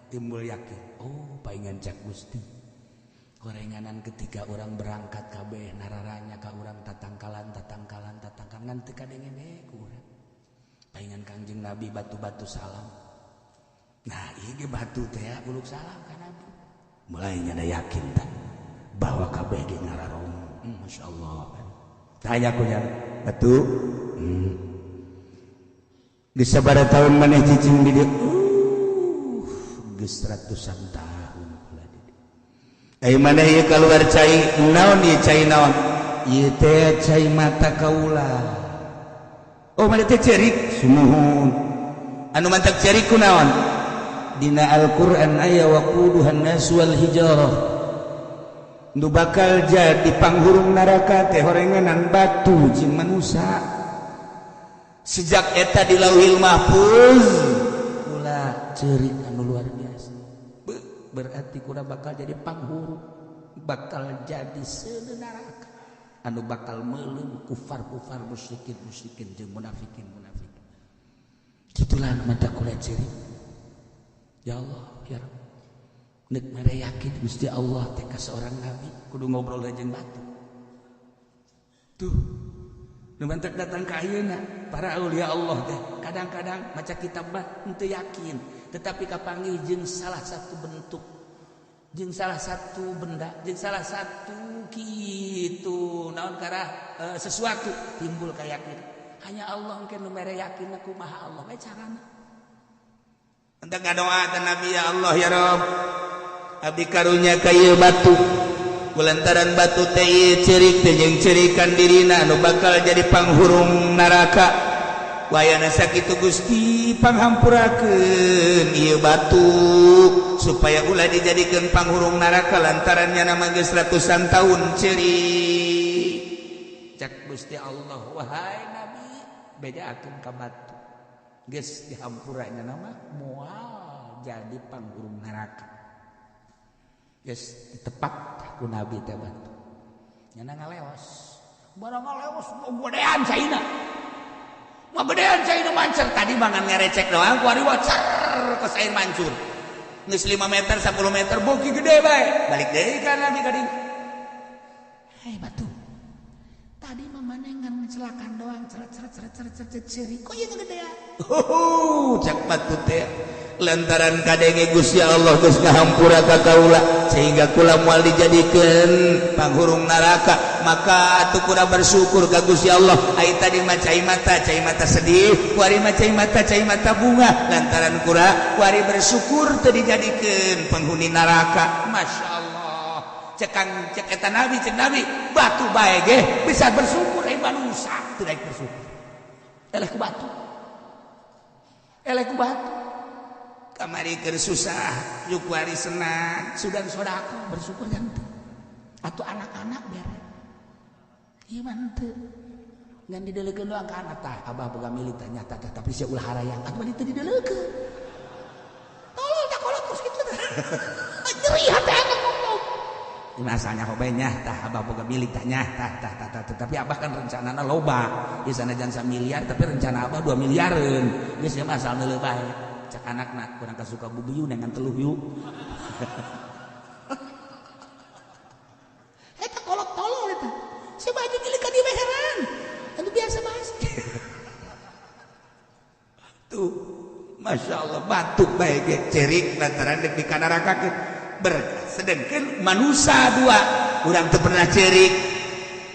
timbul yakin oh paingan cak Gusti gorenganan ketika orang berangkat kabeh nararanya ka urang tatangkalan nganti kadenge bae ku urang paingan Kangjeng Nabi batu-batu salam nah ieu batu teh uluk salam ka Nabi mulai nyada yakin tah bahwa kabeh ge ngararong masyaallah tanya ku nya batu geus sabaraha taun maneh cicing di dieu geus ratusan tahun pula di dieu ai maneh ieu kaluar cai naon ieu cai naon ieu teh cai mata kaula oh maneh teh cerik sumuhun anu mantak cerik kunaon dina Al-Qur'an aya waquduhan nas wal hijarah nu bakal jadi panghurung neraka teh horenganan batu jeung manusia sejak eta di Lauhil Mahfuz kula ceurik anu luar biasa berarti kula bakal jadi panghuru bakal jadi seuneu neraka anu bakal meuleuh kufar-kufar musyrikin jeung munafikin kitulah mata kula ceurik ya Allah ya Rabb nek mere yakin Gusti Allah teh ka seorang nabi kudu ngobrol jeung batu tuh nu mantak datang ka ayeuna para aulia Allah teh kadang-kadang maca kitab mah henteu yakin tetapi kapanggih jeung salah satu bentuk jeung salah satu benda jeung salah satu kitu naon karah sesuatu timbul kayakin hanya Allah engke nu mere yakin kumaha Allah bae carana entek ngadoa ka Nabi ya Allah ya Rabb abdi karunya ka ieu batu kulantaran batu teh ieu ceurik teh jeung ceurikan dirina anu bakal jadi panghurung neraka wayana sakitu Gusti panghampurakeun ieu batu supaya ulah dijadikeun panghurung neraka lantarannya nama geus ratusan taun ceurik cak Gusti Allah wahai Nabi bedakeun ka batu geus dihampurana nama moal jadi panghurung neraka geus ditepak ku Nabi teh batu nyana ngaleos barang ngaleos godean caina mah gedean caina mancer tadi mangan ngarecek doang ku ari wacar kos air mancur geus 5 meter 10 meter boki gede bae balik deui ka Nabi ka dieu hei batu tadi mah maneh ngan ngecelakan doang ceret ceri kok ieu gedean cak batu teh lantaran kadenge Gusti Allah geus ngahampura ka kaula sehingga kula moal dijadikeun panghurung neraka maka atuh kula bersyukur ka Gusti Allah ai tadi mah cai mata sedih kuari mah cai mata bunga lantaran kula kuari bersyukur teu dijadikeun penghuni neraka masyaallah cek eta Nabi cek Nabi batu bae ge bisa bersyukur ai manusia teu daek bersyukur eleh ku batu kamari keur susah yuk kuari senang sudan sodako bersyukur jantung atuh anak-anak bere ieu mah henteu ngan didelekeun doang ka anak tah abah boga milik tah nyata tah tapi sia ulah harayang atuh mah teu didelekeun tolol tah kolot terus kitu tah nyeri hate anak ngomong masanya hobenya tah abah boga milik tah nyata tah tapi abah kan rencanana loba ieu sanajan 1 miliar tapi rencana abah 2 miliareun geus ieu mah asal neuleuh bae cak anakna kurang kasuka bubuyu dengan teluh yuk eta kolot tolol eta si baju milik ka dieu heran anu biasa bahas tuh Masya Allah batuk bae ge cerik lantaran dek dikanarakakeun sedengkeun manusia dua urang teu pernah cerik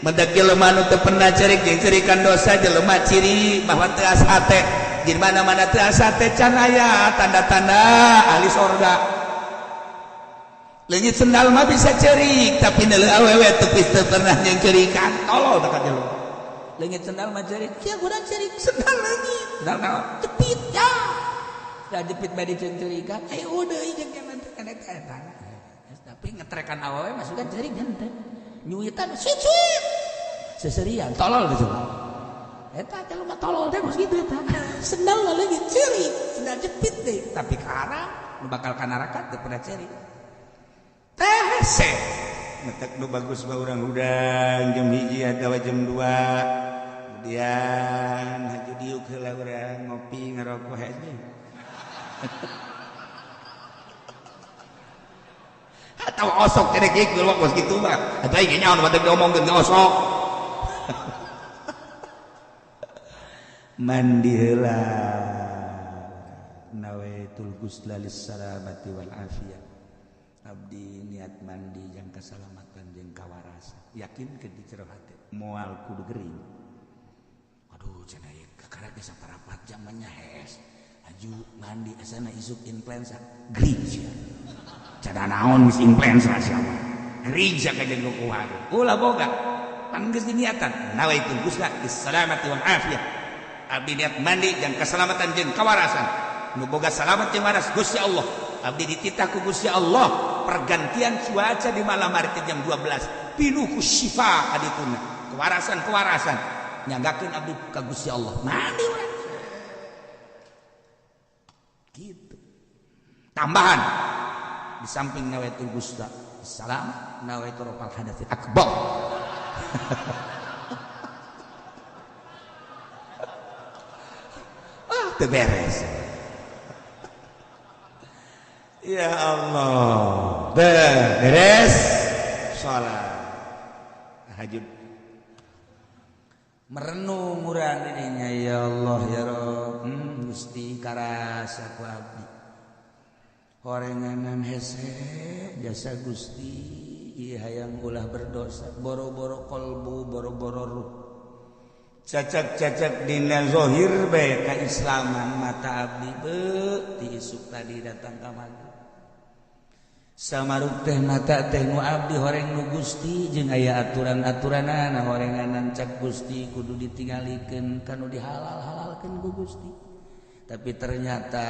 mendak jelema nu teu pernah cerik jeung cerikan dosa jelema ciri bahwa teu asa hate di mana-mana teu asa teh can aya tanda-tanda ahli sorga leungit sendal mah bisa cerik tapi neuleuh awewe teu pernah jeung cerikan tolol teh ka jelema leungit sendal mah cerik sia urang cerik sendal leungit sendal naon jepit ya da jepit bae dicerikan ayo deui jeung jangan teh eta tapi ngetrekan awewe mah sugan cerik henteu nyuitan sit seserian tolol gitu eta jelema tolol teh geus kitu eta sendal lagi ceri sendal jepit deh tapi karang nu bakal ka neraka teu pernah ceri teh se ngetek nu bagus mah urang hudang jam 1 atawa jam 2 kemudian haju diuk heula urang ngopi ngarokok heuh tahu osok tidak gitu waktu gitu mah atau ini nyawa batuk diomongin osok mandi heula nawaitul ghusla lis-salamati wal afiyah abdi niat mandi yang keselamatan jeung kawarasan yakin ke di jero hate moal kudu gering aduh cenah ieu kakara ge saparapat jam nya hes aju mandi asana isuk influenza gring cara naon mis influenza siapa gering sia ka jeung kuat ulah boga pan geus diniatan nawaitul ghusla lis-salamati wal afiyah abdi niat mandi jeung keselamatan jeung kawarasan nu boga salamet jeung waras Gusti Allah abdi dititah ku Gusti Allah pergantian cuaca di malam hari ke jam 12 pinuh ku syifa kadituna kewarasan nyanggakeun abdi ka Gusti Allah mandi urang gitu tambahan di samping nawaitul ghusla salam nawaitul rafal hadatsil akbar teu beres ya Allah beres salat hajud merenung urang dirinya ya Allah ya Rabb Gusti karasa ku abdi horenganan hese jasa Gusti ieu hayang ulah berdosa boro-boro kolbu boro-boro ruh cacak-cacak dina zahir bae kaislaman mata abdi beuh ti isuk tadi datang ka maghrib samaruk teh mata teh nu abdi horeng nu Gusti jeung aya aturan-aturanana horenganan cak Gusti kudu ditinggalikeun kanu dihalal-halalkeun ku Gusti tapi ternyata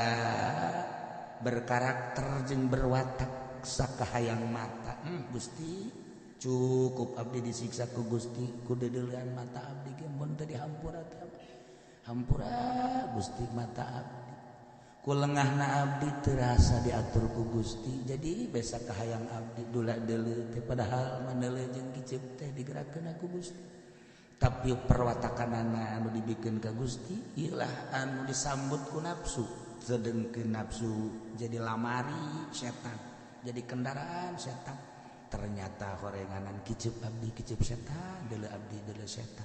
berkarakter jeung berwatak sakahayang mata Gusti cukup abdi disiksa ku Gusti ku dedeuleuan mata abdi ge mun teu dihampura teh hampura Gusti mata abdi ku lengahna abdi teu rasa diatur ku Gusti jadi besa kahayang abdi dula deuleu teh padahal mandeuleu jeung kiceup teh digerakkeun ku Gusti tapi perwatakanana anu dibikeun ka Gusti ieulah anu disambut ku nafsu sedengkeun nafsu jadi lamari setan jadi kendaraan setan ternyata horenganan kiceup abdi kiceup setan deuleu abdi deuleu setan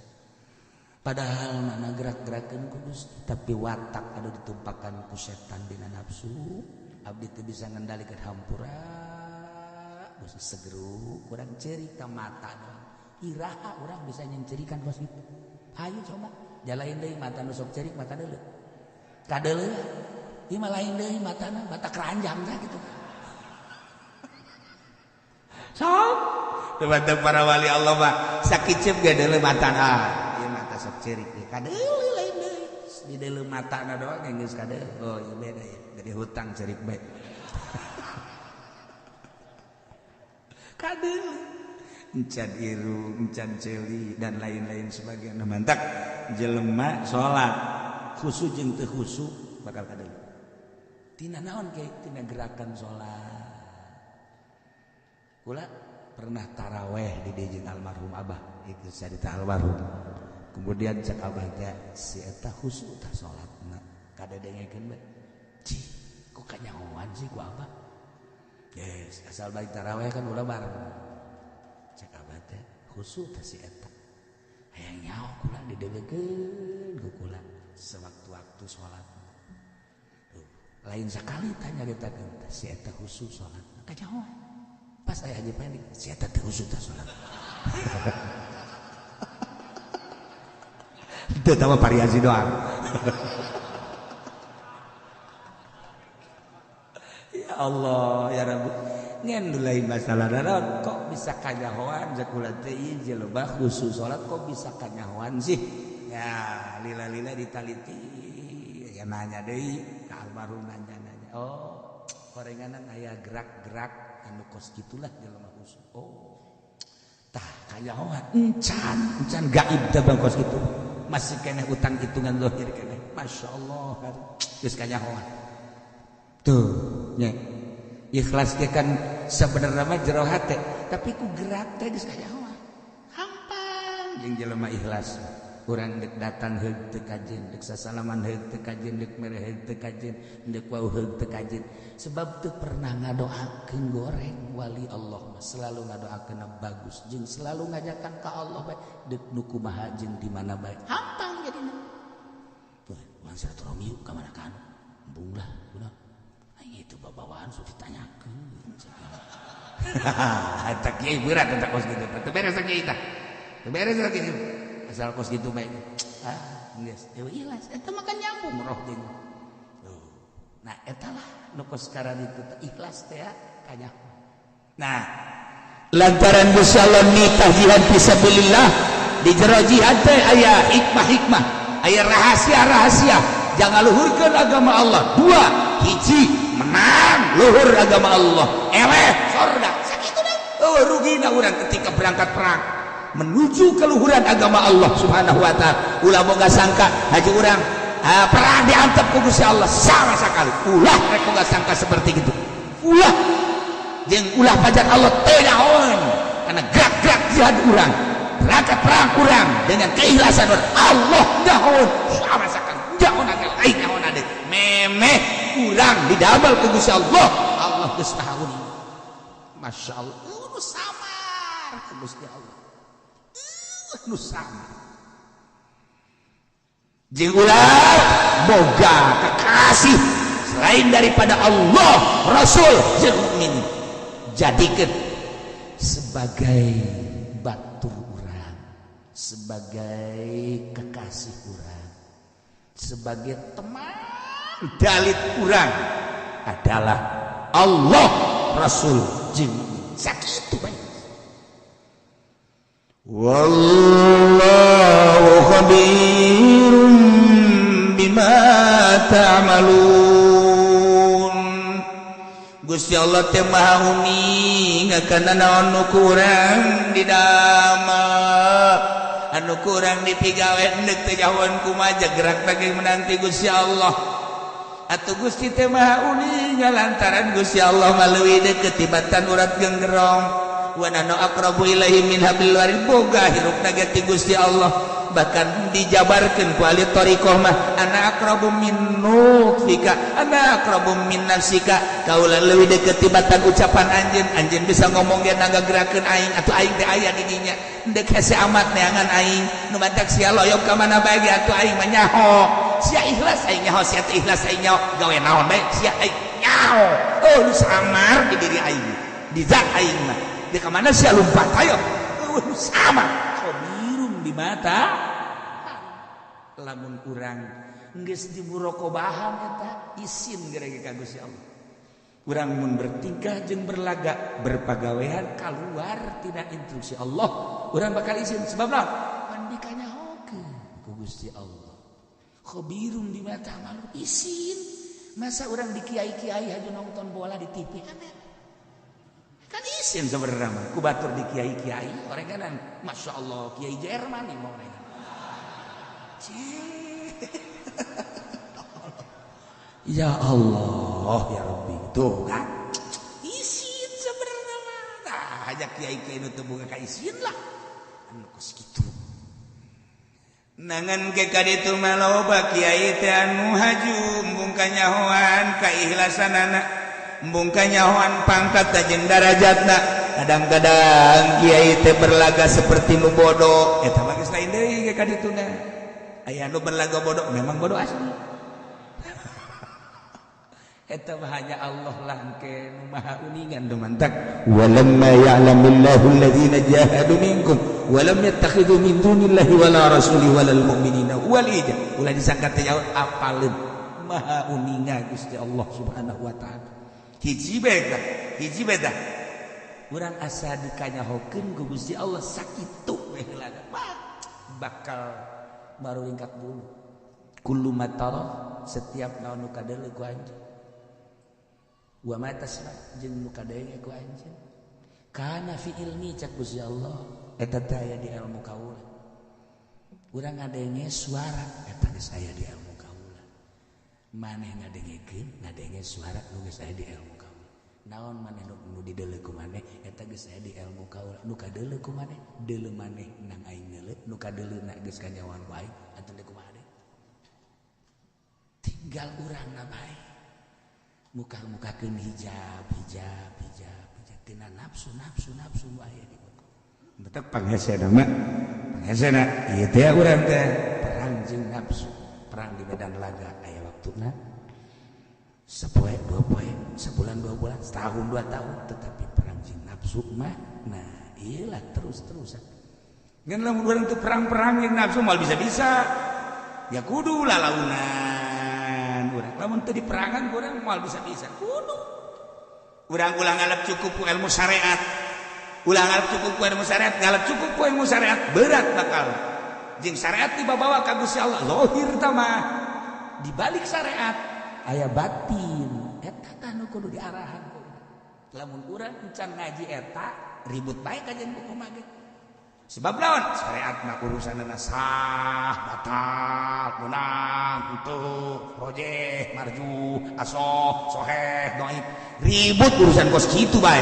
padahal mana gerak-gerakeun ku Gusti tapi watak anu ditumpakan ku setan dina nafsu abdi teu bisa ngendalikeun hampura Gusti segeruk kurang ceurik ka mata doang iraha urang bisa nyencerikan kos kitu hayu coba jalain deui mata nu sok ceurik mata deuleu kadeuleu ieu mah lain deui matana mata keranjang tah kitu sok teman-teman para wali Allah mah sakicep ge deuleu matana ieu mata sok ceurik ge kadeuleu lain deui di deuleu matana doang geus kadeuleu oh ieu beda ya jadi hutang ceurik bae kadeuleu encan irung encan ceuli dan lain-lain sebagainya mantak jelema salat khusyuk jeung teu khusyuk bakal kadeuleu tina naon ge tina gerakan salat kula pernah taraweh di dieu jeung almarhum abah itu cerita almarhum kemudian cek abah teh si eta khusyuk tah salatna kadedengekeun bae cih kok kanyahoan sih ku abah yes asal balik taraweh kan ulah bareng cek abah teh khusyuk tah si eta hayang nyaho kula dideulekeun ku kula sewaktu-waktu salat lain sekali tanya ditakeun teh si eta khusyuk salatna kanyahoan pas aya haji pendek si eta teh khusyuk tah salat teu tama variasi doang ya Allah ya Rabbi ngen lain masalah naon kok bisa kanyahoan jakula teh ieu jelema khusyuk salat kok bisa kanyahoan sih ya lila-lila ditaliti ya nanya deui ka almarhum nanya oh horenganan aya gerak-gerak anu kos gitulah jelema khusyuk oh tah kanyahoan encan gaib teh bang kos kitu masih keneh utang hitungan zahir keneh masyaallah geus kanyahoan tuh nya ikhlas ge kan sebenarnya mah jero hate tapi ku gerak teh geus kanyahoan hampang jeung jelema ikhlas urang dek datang heug teu kajen, dek sasalaman heug teu kajen, dek mere heug teu kajen, dek wau heug teu kajen. Sebab teu pernah ngadoakeun goreng wali Allah mah selalu ngadoakeun bagus jeung selalu ngajakan ka Allah bae dek nu kumaha jeung di mana bae. Hampang jadina. Tuh, urang silaturahmi ka mana kan? Embung lah, kunaon? Ai itu babawaan sudah ditanyakeun. Hahaha, kieu berat eta kos kitu. Teu beres kieu tah. Teu beres kieu. Asal kos gitu baik. Geus ikhlas eta mah kan nyambung roh jeung. Nah eta lah nu kos karan itu ikhlas teh ya kanya. Nah, lantaran Gusti Allah nitah jihad fisabilillah di jero jihad teh aya hikmah-hikmah, aya rahasia-rahasia. Jangan luhurkeun agama Allah. 2, hiji menang luhur agama Allah. Eleh sorga. Sakitu deh. Rugina urang ketika berangkat perang. Menuju keluhuran agama Allah Subhanahu wa ta'ala. Ulah boga sangka haji urang perang diantep ku Gusti Allah sama sekali. Ulah rek boga sangka seperti itu. Ulah jeung ulah pajar Allah teu naon karena gerak-gerak jihad urang. Berangkat perang urang dengan keikhlasan Allah naon sama sekali. Naon lain naon ade. Memeh urang didamel ku Gusti Allah. Allah geus tahu. Masyaallah. Nu samar ku Gusti Allah. Nu sama jeung ulah boga kekasih selain daripada Allah, Rasul jeung mukmin jadikeun sebagai batur urang, sebagai kekasih urang, sebagai teman dalit urang adalah Allah, Rasul jeung mukmin. Sakitu bae. Wallahu khabirun bima ta'malun. Gusti Allah teh maha uning kana naon nu kurang didamel, anu kurang dipigawe endek teh jawan kumaha gerak bagi menanti Gusti Allah. Atuh Gusti teh maha uning lantaran Gusti Allah maleuwi deukeut tibatan urat genggerong. Wa nanu aqrabu ilaihi min hablil warid boga hirupna gati Gusti Allah bahkan dijabarkeun ku ahli thariqah mah ana aqrabu min nufika ana aqrabu min nafsika kaula leuwih deukeut tibatan ucapan anjeun bisa ngomong ge nagagerakeun aing atuh aing teh aya di dinya deuk hese amat neangan aing nu mantak sia loyog ka mana bae ge atuh aing mah nyaho sia ikhlas aing nyaho sia teh ikhlas aing nyaho gawe naon bae sia aing nyaho lu samar di diri aing di zat aing mah di kemana sih lompat ayo sama khabirun di mata lamun urang geus di murokobahan eta isin gerege ka Gusti Allah urang mun bertingkah jeung berlaga berpagawean keluar tina instruksi Allah urang bakal isin sebab naon pan dikanyahokeun ku Gusti Allah khabirun di mata malu isin masa urang di kiai-kiai haju nonton bola di TV aneh kan isin sebenarnya mah ku batur di kiai-kiai orenganan Masya Allah kiai Jerman nih mau orengan ya Allah ya Rabbi tuh kan isin sebenarnya mah nah aja kiai-kiai nu teu boga ka isin lah anu kos kitu nangan ke kaditu mah loba kiai teh anu haju embung kanyahoan kaikhlasanana embung kanyahoan pangkat jeung darajatna kadang-kadang kiai teh berlaga seperti nu bodoh eta mah geus lain deui ge kadituna aya nu berlaga bodoh memang bodoh asli eta mah hanya Allah lah engke nu maha uningan do mantak walamma ya'lamillahu alladhina jahadu minkum walam yattakhidhu min dunillahi wala rasuli walal mu'minina walija ulah disangka teh jauh apaleun maha uningan Gusti Allah Subhanahu wa taala hiji beda urang asa dikanyahokeun ku Gusti Allah sakitu we heula bakal baru ringkat dulu kullu matara setiap naon nu kadeuleu ku anjeun wa matasma jeung nu kadeenge ku anjeun kana fi ilmi cak Gusti Allah eta teh aya di ilmu kaula urang ngadenge suara eta geus aya di ilmu kaula maneh ngadenge suara nu geus aya di ilmu kaula naon maneh nu dideuleu ku maneh eta geus aya di ilmu kaula nu kadeuleu ku maneh deuleu maneh nang aing deuleu nu kadeuleuna geus kanyawan ku aing atuh teh kumaha deui tinggal urangna bae muka-mukakeun hijab tina nafsu nu aya di betek panghesena mah panghesena ieu teh urang teh perang jeung nafsu perang di medan laga aya waktuna sepoe dua poe sebulan 2 bulan setahun 2 tahun tetapi perang jeung nafsu mah nah iyalah terus-terusan ngan lamun urang teu perang-perang jeung nafsu moal bisa-bisa ya kudu lalaunan urang lamun teu diperangan urang moal bisa-bisa kudu urang ulang ngalap cukup ku ilmu syariat ulang ngalap cukup ku ilmu syariat ngalap cukup ku ilmu syariat berat bakal jeung syariat dibawa ka Gusti Allah lohir tah mah di balik syariat aya batin eta tah nu kudu diarahan lamun urang encan ngaji eta ribut bae ka jeung kumaha ge sebab lawan syariat mah urusanna sah batal menang henteu rojeh marju asoh soheh dhaif ribut urusan kos kitu bae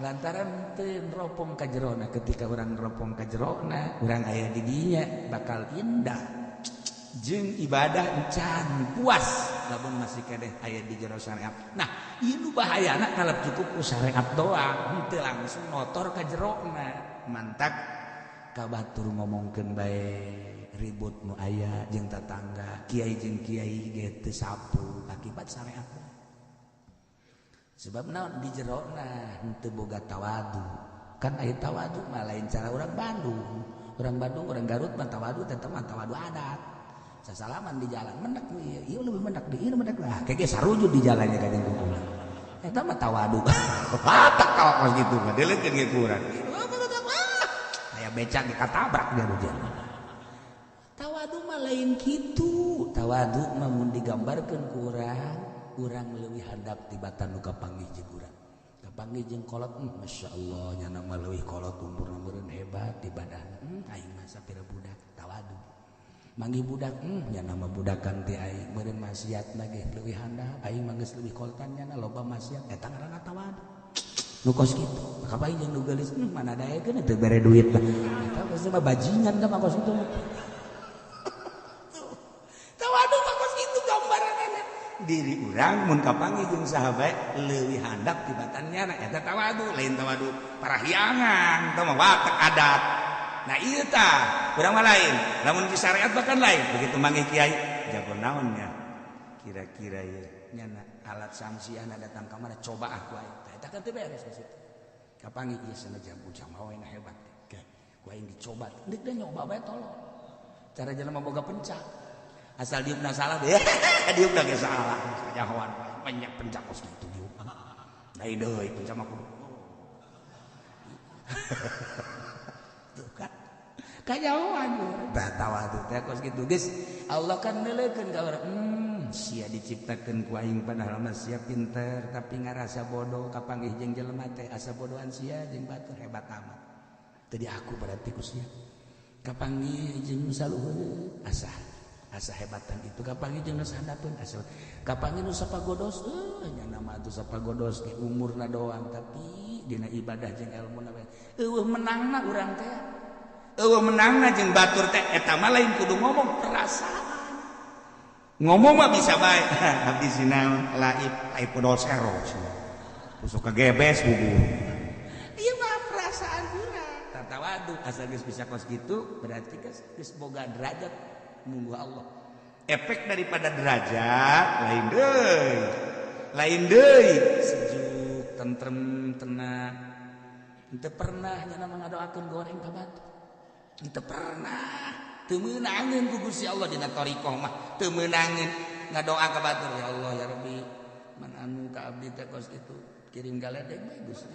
lantaran teu neropong ka jerona ketika urang neropong ka jerona urang aya di dinya bakal indah jeung ibadah encan puas lamun masih kedeh aya di jero syariat. Nah, ieu nu bahayana kalap cukup ku syariat doang, henteu langsung motor ka jerona. Mantak kabatur ngomongkeun bae ribut nu aya jeung tetangga, kiai jeung kiai ge teu sapu akibat syariat. Sebab naon di jerona henteu boga tawadu. Kan aya tawadu mah lain cara urang Bandung. Urang Bandung, urang Garut mah tawadu teh mah tawadu adat. Sasalaman di jalan mendak ieu lebih mendak di ieu mendak lah kege sarujud di jalannya ka jeung kumaha eta mah tawadu patak kawas gitu mah deuleukeun ge kurang aya becak katabrak dia hujan tawadu mah lain kitu tawadu mah mun digambarkeun ku urang leuwih handap tibatan nu kapanggih jeung urang kapanggih jeung kolot masyaallah nya mah leuwih kolot umurna meureun hebat ibadahna aing mah sapira budak tawadu manggih budak nya nama budakan teh aing meureun maksiat lagi leuwih handap aing mah geus leuwih koltan nya loba maksiat eta ngaranna tawadu nu kos kitu kapain jeung nu geulis mana daekeun teu bere duit mah eta geus mah bajingan ka mah kos kitu tawadu mah kos kitu gambaranna diri urang mun kapanggih jeung sahabat leuwih handap tibatannya eta tawadu lain tawadu parahyangan teu mah watak adat. Nah ieu tah urang mah lain lamun di syariat bahkan lain begitu manggih kiai jago naonnya kira-kira ieu nya alat samsiana datang ka mana coba aku aing tah eta kan teu beres ka situ kapanggih ieu sanajan bujang mah we hebat teh ku aing dicoba deuk da nyoba bae tolong cara jelema boga pencak asal diupna salah deh diupna ge salah kajahoan banyak pencak kos kitu diuk lain deui pencak mah kudu tuh kan kajauhan tah tawadu teh kos kitu geus Allah kan neuleukeun ka urang sia diciptakeun ku aing padahal mah sia pinter tapi ngarasa bodoh kapanggih jeung jelema teh asa bodohan sia jeung batur hebat amat teu di aku berarti ku sia kapanggih jeung saluhur asa hebatan itu kapanggih jeung nu sandapeun asa kapanggih nu sapagodos nya nama atuh sapagodos ge umurna doang tapi dina ibadah jeung ilmuna eueuh menangna urang teh menangna jeung batur teh eta mah lain kudu ngomong perasaan ngomong mah bisa bae abdi sinaon laib podol sero tusuk kagebes bubur ieu mah perasaan urang tatawadu asal geus bisa kos kitu berarti geus boga derajat munggu Allah efek daripada derajat lain deui sejuk tentrem tenang henteu pernah nya ngadoakeun goreng ka batu henteu pernah teu meunangeun ku Gusti Allah dina thariqah mah teu meunangeun ngadoa ka batur ya Allah ya Rabbi man anu ka abdi teh kos kitu kirim galedeg bae Gusti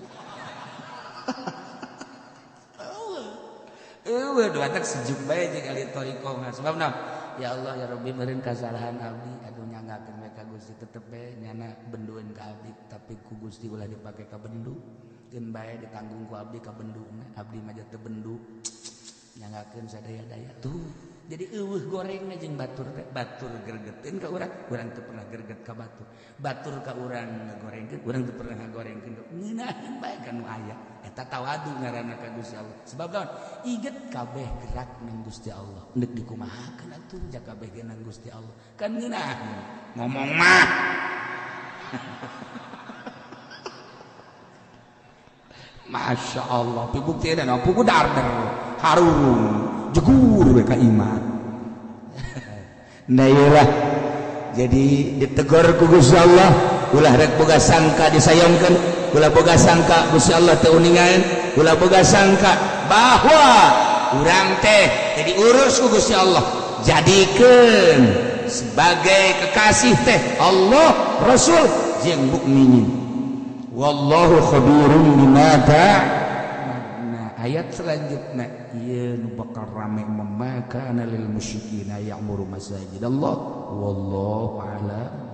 eueuh doa teh sejuk bae jeung ali thariqah mah sebab naon ya Allah ya Rabbi meureun kasalahan abdi aduh nyanggakeun we ka Gusti tetep bae nyana bendueun ka abdi tapi ku Gusti ulah dipake ka bendu keun bae ditanggung ku abdi ka benduna abdi mah teu bendu nyanggakeun sadaya-daya tuh jadi goreng jeung batur gregetin ka urang teu pernah greget ka batur ka urang ngagorengkeun urang teu pernah ngagorengkeun ngeunaheun bae ka nu aya eta tawadu ngaranna ka Gusti Allah sebab naon iget kabeh gerak nang Gusti Allah neuk dikumahakeun atuh jak kabeh nang Gusti Allah kan ngeunaheun ngomong mah Masya Allah pibuktian pugu darder harurung jegur ka iman nah iyalah jadi ditegur ku Gusti Allah ulah rek boga sangka disayangkeun ulah boga sangka Gusti Allah teu uningan ulah boga sangka bahwa urang teh jadi urus ku Gusti Allah jadikeun sebagai kekasih teh Allah Rasul jeung mukminin wallahu khabirun bima ta'malun. Ayat selanjutnya ieu nu bakal rame maka kana lil musyrikina ya'muru masajid Allah wallahu a'lam.